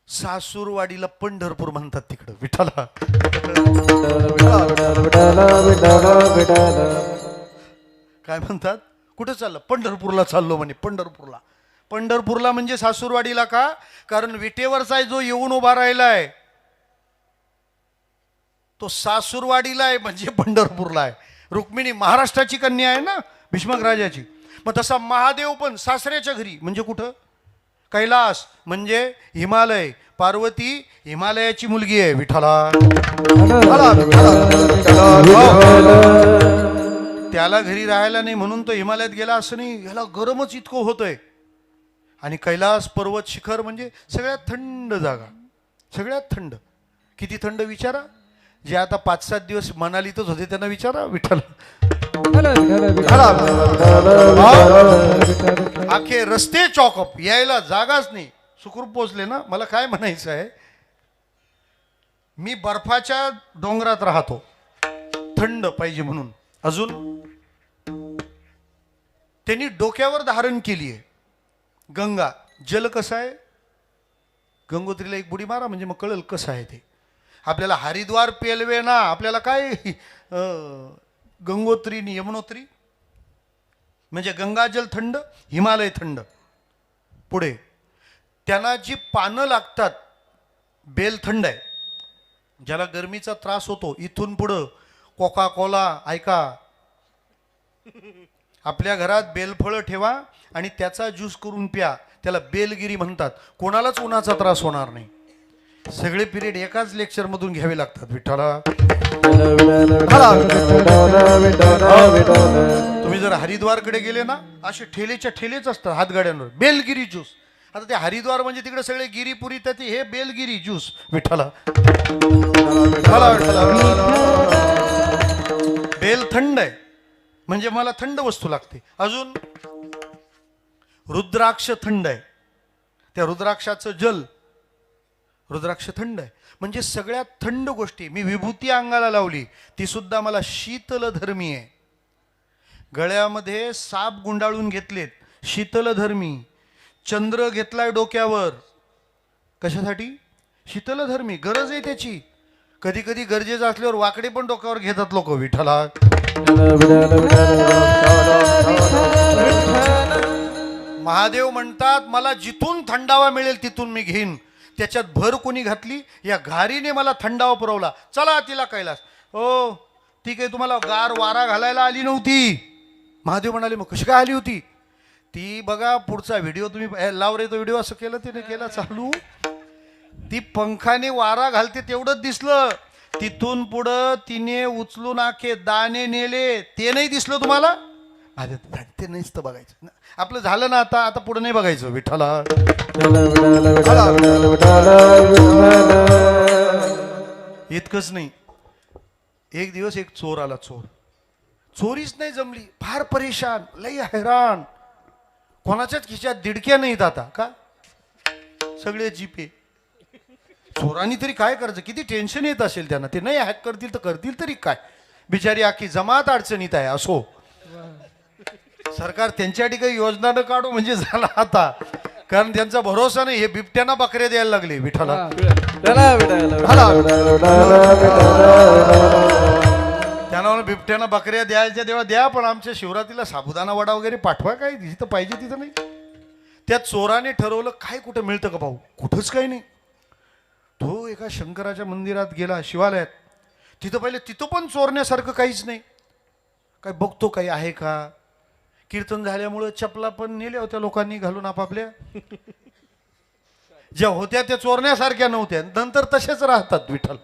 सासूरवाडीला पंढरपूर म्हणतात तिकडं. विठाला. काय म्हणतात? कुठं चाललं? पंढरपूरला चाललो म्हणे. पंढरपूरला. पंढरपूरला म्हणजे सासूरवाडीला का? कारण विटेवरचा जो येऊन उभा राहिलाय तो सासूरवाडीला आहे, म्हणजे पंढरपूरला आहे. रुक्मिणी महाराष्ट्राची कन्या आहे ना, भीष्मक राजाची. मग तसा महादेव पण सासऱ्याच्या घरी, म्हणजे कुठं? कैलास, म्हणजे हिमालय. पार्वती हिमालयाची मुलगी आहे. विठाला. त्याला घरी राहायला नाही म्हणून तो हिमालयात गेला असं नाही, ह्याला गरमच इतकं होतंय. आणि कैलास पर्वत शिखर म्हणजे सगळ्यात थंड जागा, सगळ्यात थंड. किती थंड विचारा. जे आता 5-7 दिवस मनालीतच होते त्यांना विचारा. विठ्ठल आखे रस्ते चॉकअप, यायला जागाच नाही. सुखरूप पोचले ना. मला काय म्हणायचं आहे, मी बर्फाच्या डोंगरात राहतो, थंड पाहिजे म्हणून. अजून त्यांनी डोक्यावर धारण केली आहे गंगा. जल कसं आहे, गंगोत्रीला एक बुडी मारा म्हणजे मग कळेल कसं आहे ते. आपल्याला हरिद्वार पेलवे ना, आपल्याला काय गंगोत्री आणि यमुनोत्री म्हणजे गंगाजल थंड, हिमालय थंड. पुढे त्यांना जी पानं लागतात, बेल थंड आहे. ज्याला गरमीचा त्रास होतो, इथून पुढं कोका कोला ऐका. आपल्या घरात बेलफळं ठेवा आणि त्याचा ज्यूस करून प्या, त्याला बेलगिरी म्हणतात. कोणालाच उन्हाचा त्रास होणार नाही. सगळे पिरियड एकाच लेक्चर मधून घ्यावे लागतात. विठ्ठला तुम्ही जर हरिद्वारकडे गेले ना, असे ठेलेच्या ठेलेच असतात हातगाड्यांवर, बेलगिरी ज्यूस. आता ते हरिद्वार म्हणजे तिकडे सगळे गिरीपुरी, तर हे बेलगिरी ज्यूस. विठ्ठला बेल थंड आहे म्हणजे मला थंड वस्तू लागते. अजून रुद्राक्ष थंड आहे, त्या रुद्राक्षाचं जल, रुद्राक्ष थंड आहे. म्हणजे सगळ्यात थंड गोष्टी. मी विभूती अंगाला लावली, ती सुद्धा मला शीतल धर्मी आहे. गळ्यामध्ये साप गुंडाळून घेतलेत, शीतल धर्मी. चंद्र घेतलाय डोक्यावर, कशासाठी? शीतल धर्मी. गरज आहे त्याची. कधी कधी गरजेचं असल्यावर वाकडे पण डोक्यावर घेतात लोक. विठ्ठला महादेव म्हणतात, मला जिथून थंडावा मिळेल तिथून मी घेईन. त्याच्यात भर कोणी घातली, या घारीने मला थंडावा पुरवला. चला तिला कैलास. ओ ती काही तुम्हाला गार वारा घालायला आली नव्हती. महादेव म्हणाले, मग कशी काय आली होती? ती बघा पुढचा व्हिडिओ तुम्ही लाव रे. तो व्हिडिओ असं केलं तिने केला चालू, ती पंखाने वारा घालते तेवढंच दिसलं. तिथून पुढं तिने उचलून आखे दाणे नेले, ते नाही दिसलं तुम्हाला? अरे ते नाहीच तर बघायचं. आपलं झालं ना, आता आता पुढे नाही बघायचं. विठ्ठला इतकंच नाही. एक दिवस एक चोर आला. चोरीच नाही जमली, फार परेशान, लई हैराण. कोणाच्याच खिशात दिडक्या नाहीत आता. का? सगळे जीपे. चोरांनी तरी काय करायचं? किती टेन्शन येत असेल त्यांना. ते नाही हॅक करतील तर करतील तरी काय. बिचारी आखी जमात अडचणीत आहे. असो, सरकार त्यांच्यासाठी काही योजना न काढू म्हणजे झाला आता. कारण त्यांचा भरोसा नाही. हे बिबट्यांना बकऱ्या द्यायला लागले. विठ्ठला त्यांना बिबट्यांना बकऱ्या द्यायच्या तेव्हा द्या, पण आमच्या शिवरात्रीला साबुदाणा वडा वगैरे पाठवा. काय जिथं पाहिजे तिथं नाही. त्या चोराने ठरवलं, काय कुठं मिळतं का भाऊ? कुठंच काही नाही. तो एका शंकराच्या मंदिरात गेला, शिवालयात. तिथं पहिले तिथं पण चोरण्यासारखं काहीच नाही. काय बघतो काही आहे का. कीर्तन झाल्यामुळं चपला पण नेल्या होत्या लोकांनी घालून आपापल्या. ज्या होत्या त्या चोरण्यासारख्या नव्हत्या, नंतर तसेच राहतात. विठ्ठल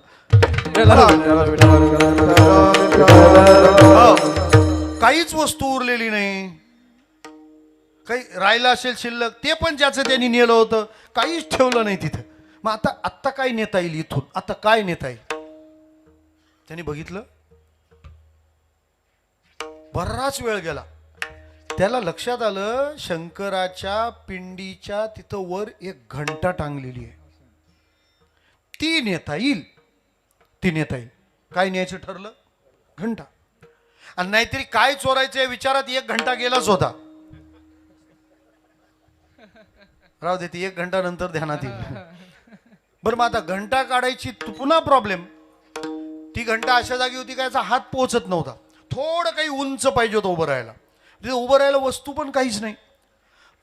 काहीच वस्तू उरलेली नाही. काही राहिलं असेल शिल्लक, ते पण ज्याचं त्यांनी नेलं होतं, काहीच ठेवलं नाही तिथं. मग आता काय नेता येईल इथून? आता काय नेता येईल? त्यांनी बघितलं. बराच वेळ गेला. त्याला लक्षात आलं, शंकराच्या पिंडीच्या तिथं वर एक घंटा टांगलेली आहे. ती नेता येईल. काय न्यायचं ठरलं? घंटा. आणि नाहीतरी काय चोरायचं या विचारात 1 घंटा गेलाच होता. राहू दे, ती 1 घंटा नंतर ध्यानात येईल. बरं, मग आता घंटा काढायची पुन्हा प्रॉब्लेम. ती घंटा अशा जागी होती का याचा हात पोहोचत नव्हता. थोडं काही उंच पाहिजे होतं उभं राहायला. तिथे उभं राहायला वस्तू पण काहीच नाही.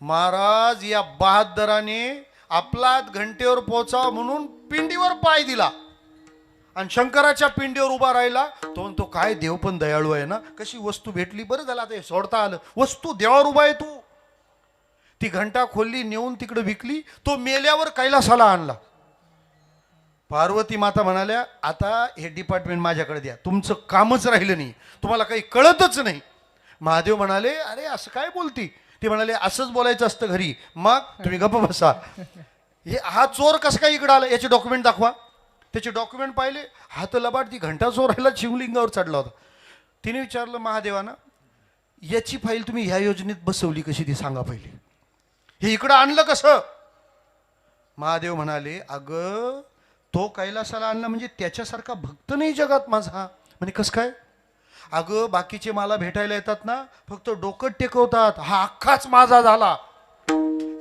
महाराज या बहादराने आपला घंटेवर पोहोचावा म्हणून पिंडीवर पाय दिला आणि शंकराच्या पिंडीवर उभा राहिला. तो म्हणतो, काय देव पण दयाळू आहे ना, कशी वस्तू भेटली. बरं झालं आता सोडता आलं. वस्तू देवावर उभा आहे तू. ती घंटा खोलली, नेऊन तिकडे विकली. तो मेल्यावर कैलासाला आणला. पार्वती माता म्हणाल्या, आता हे डिपार्टमेंट माझ्याकडे द्या. तुमचं कामच राहिलं नाही, तुम्हाला काही कळतच नाही. महादेव म्हणाले, अरे असं काय बोलती? ती म्हणाले, असंच बोलायचं असतं घरी. मग तुम्ही गप्प बसा. हा चोर कसं काय इकडं आला, याचे डॉक्युमेंट दाखवा. त्याचे डॉक्युमेंट पाहिले, हात लबाड ती घंटा चोरायला शिवलिंगावर चढला होता. तिने विचारलं महादेवानं, याची फाईल तुम्ही ह्या योजनेत बसवली कशी ती सांगा पहिले, हे इकडं आणलं कसं? महादेव म्हणाले, अगं तो कैलासाला आणला म्हणजे त्याच्यासारखा भक्त नाही जगात माझा. म्हणजे कसं काय? अगं बाकीचे मला भेटायला येतात ना, फक्त डोकं टेकवतात, हा अख्खाच माझा झाला.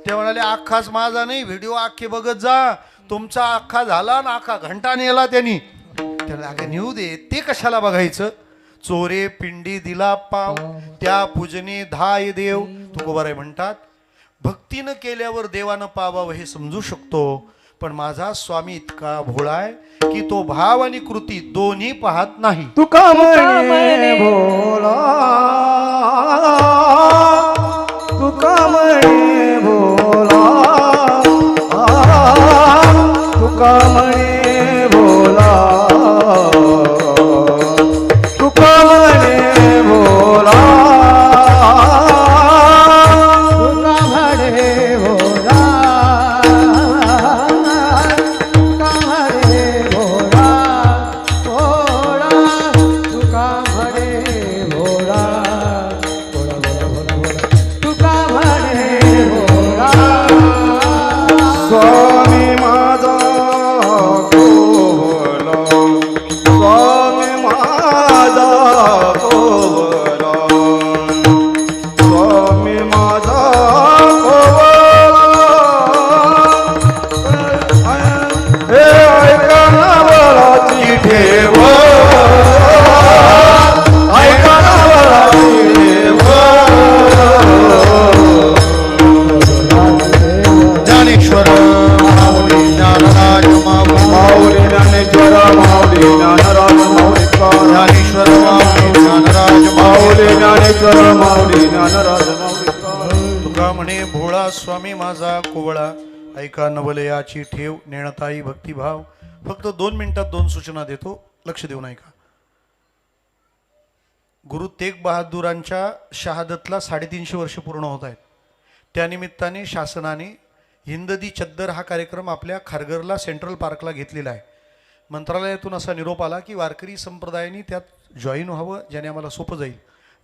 ते म्हणाले, अख्खाच माझा नाही, व्हिडिओ अख्खे बघत जा, तुमचा अख्खा झाला ना, अख्खा घंटा नेला त्यांनी. त्याला अगं नेऊ दे, ते कशाला बघायचं? चोरे पिंडी दिला पाव, त्या पूजने धाय देव, तुकोबाराय म्हणतात. भक्तीनं केल्यावर देवानं पावावं हे समजू शकतो, पण माझा स्वामी इतका भोळाय की तो भाव आणि कृती दोन्ही पाहत नाही. तुका म्हणे भोला, तुका म्हणे भोला, तुका म्हणे भोला, तुका म्हणे भोला, तुका म्हणे भोला, तुका म्हणे भोला, भोला, तुका म्हणे भोला, भोला, भोला, भोला, भोला, तुका म्हणे भोला. स्वामी माझा कोवला, स्वामी माझा कोवला, स्वामी माझा कोवला. हे ऐका नावाची ठेव, ऐका नावाची ठेव. ज्ञानेश्वर माऊली ज्ञानराज माऊली ज्ञानेश्वर माऊली ज्ञानराज माऊली ज्ञानेश्वर माऊली ज्ञानराज माऊली ज्ञानेश्वर माऊली ज्ञानराज माऊली. तुका म्हणे भोळा स्वामी माझा कोवळा, ऐका नवलयाची ठेव, नेणताई भक्तिभाव. फक्त 2 मिनिटात 2 सूचना देतो, लक्ष देऊन ऐका. गुरु तेग बहादूरांच्या शहादतला 350 वर्ष पूर्ण होत आहेत. त्यानिमित्ताने शासनाने हिंददी चद्दर हा कार्यक्रम आपल्या खारघरला सेंट्रल पार्कला घेतलेला आहे. मंत्रालयातून असा निरोप आला की वारकरी संप्रदायाने त्यात जॉईन व्हावं, ज्याने आम्हाला सोपं जाईल.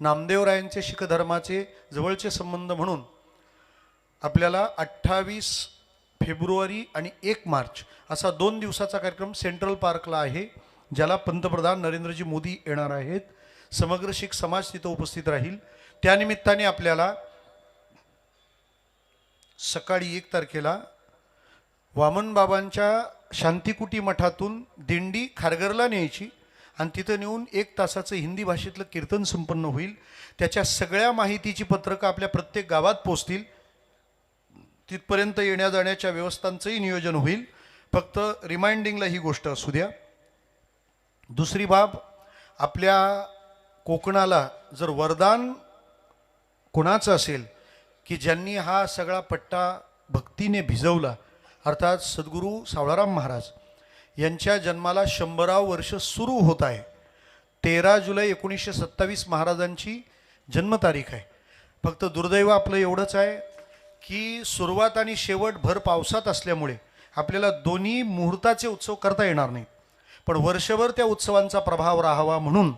नामदेवरायांचे शीख धर्माचे जवळचे संबंध म्हणून आपल्याला 28 फेब्रुवारी आणि 1 मार्च असा 2 दिवसाचा कार्यक्रम सेंट्रल पार्कला आहे, ज्याला पंतप्रधान नरेंद्रजी मोदी येणार आहेत. समग्र शीख समाज तिथं उपस्थित राहील. त्यानिमित्ताने आपल्याला सकाळी 1 तारखेला वामनबाबांच्या शांतिकुटी मठातून दिंडी खारघरला न्यायची आणि तिथं नेऊन 1 तासाचं हिंदी भाषेतलं कीर्तन संपन्न होईल. त्याच्या सगळ्या माहितीची पत्रकं आपल्या प्रत्येक गावात पोचतील. तिथपर्यंत येण्या जाण्याच्या व्यवस्थांचंही नियोजन होईल. फक्त रिमाइंडिंगला ही गोष्ट असू द्या. दुसरी बाब, आपल्या कोकणाला जर वरदान कोणाचं असेल की ज्यांनी हा सगळा पट्टा भक्तीने भिजवला, अर्थात सद्गुरू सावळाराम महाराज यांच्या जन्माला 100वे वर्ष सुरू होत आहे. 13 जुलै 1927 महाराजांची जन्मतारीख आहे. फक्त दुर्दैव आपलं एवढंच आहे की सुरुवात आणि शेवट भर पावसात असल्यामुळे आपल्याला दोन्ही मुहूर्ताचे उत्सव करता येणार नाहीत. पण वर्षभर त्या उत्सवांचा प्रभाव राहावा म्हणून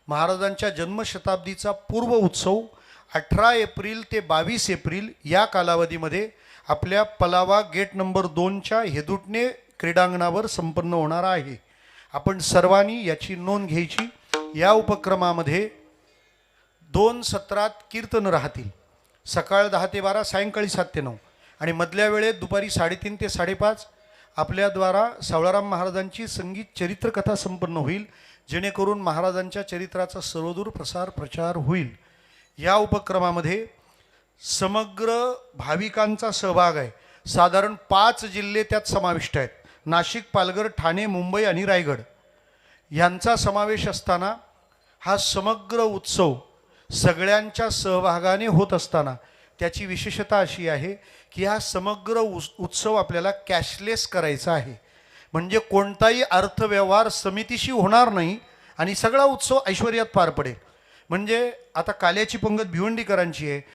महाराजांच्या जन्मशताब्दीचा पूर्व उत्सव 18 एप्रिल ते 22 एप्रिल या कालावधीमध्ये आपल्या पलावा गेट नंबर 2च्या हेदुटणे क्रीडांगणावर संपन्न होणार आहे. आपण सर्वांनी याची नोंद घ्यायची. या उपक्रमामध्ये 2 सत्रात कीर्तन राहतील, सकाळ 10 ते 12, सायंकाळी 7 ते 9 आणि मधल्या वेळेत दुपारी 3:30 ते 5:30 आपल्याद्वारा सावळाराम महाराजांची संगीत चरित्रकथा संपन्न होईल, जेणेकरून महाराजांच्या चरित्राचा सर्वदूर प्रचार होईल. या उपक्रमामध्ये समग्र भाविकांचा सहभाग आहे. साधारण 5 जिल्हे त्यात समाविष्ट आहेत. नाशिक, पालघर, ठाणे, मुंबई आणि रायगड यांचा समावेश असताना हा समग्र उत्सव सगळ्यांच्या सहभागाने होत असताना त्याची विशेषता अशी आहे की हा समग्र उत्सव आपल्याला कॅशलेस करायचा आहे. म्हणजे कोणताही अर्थव्यवहार समितीशी होणार नाही आणि सगळा उत्सव ऐश्वर्यात पार पडेल. म्हणजे आता काल्याची पंगत भिवंडीकरांची आहे,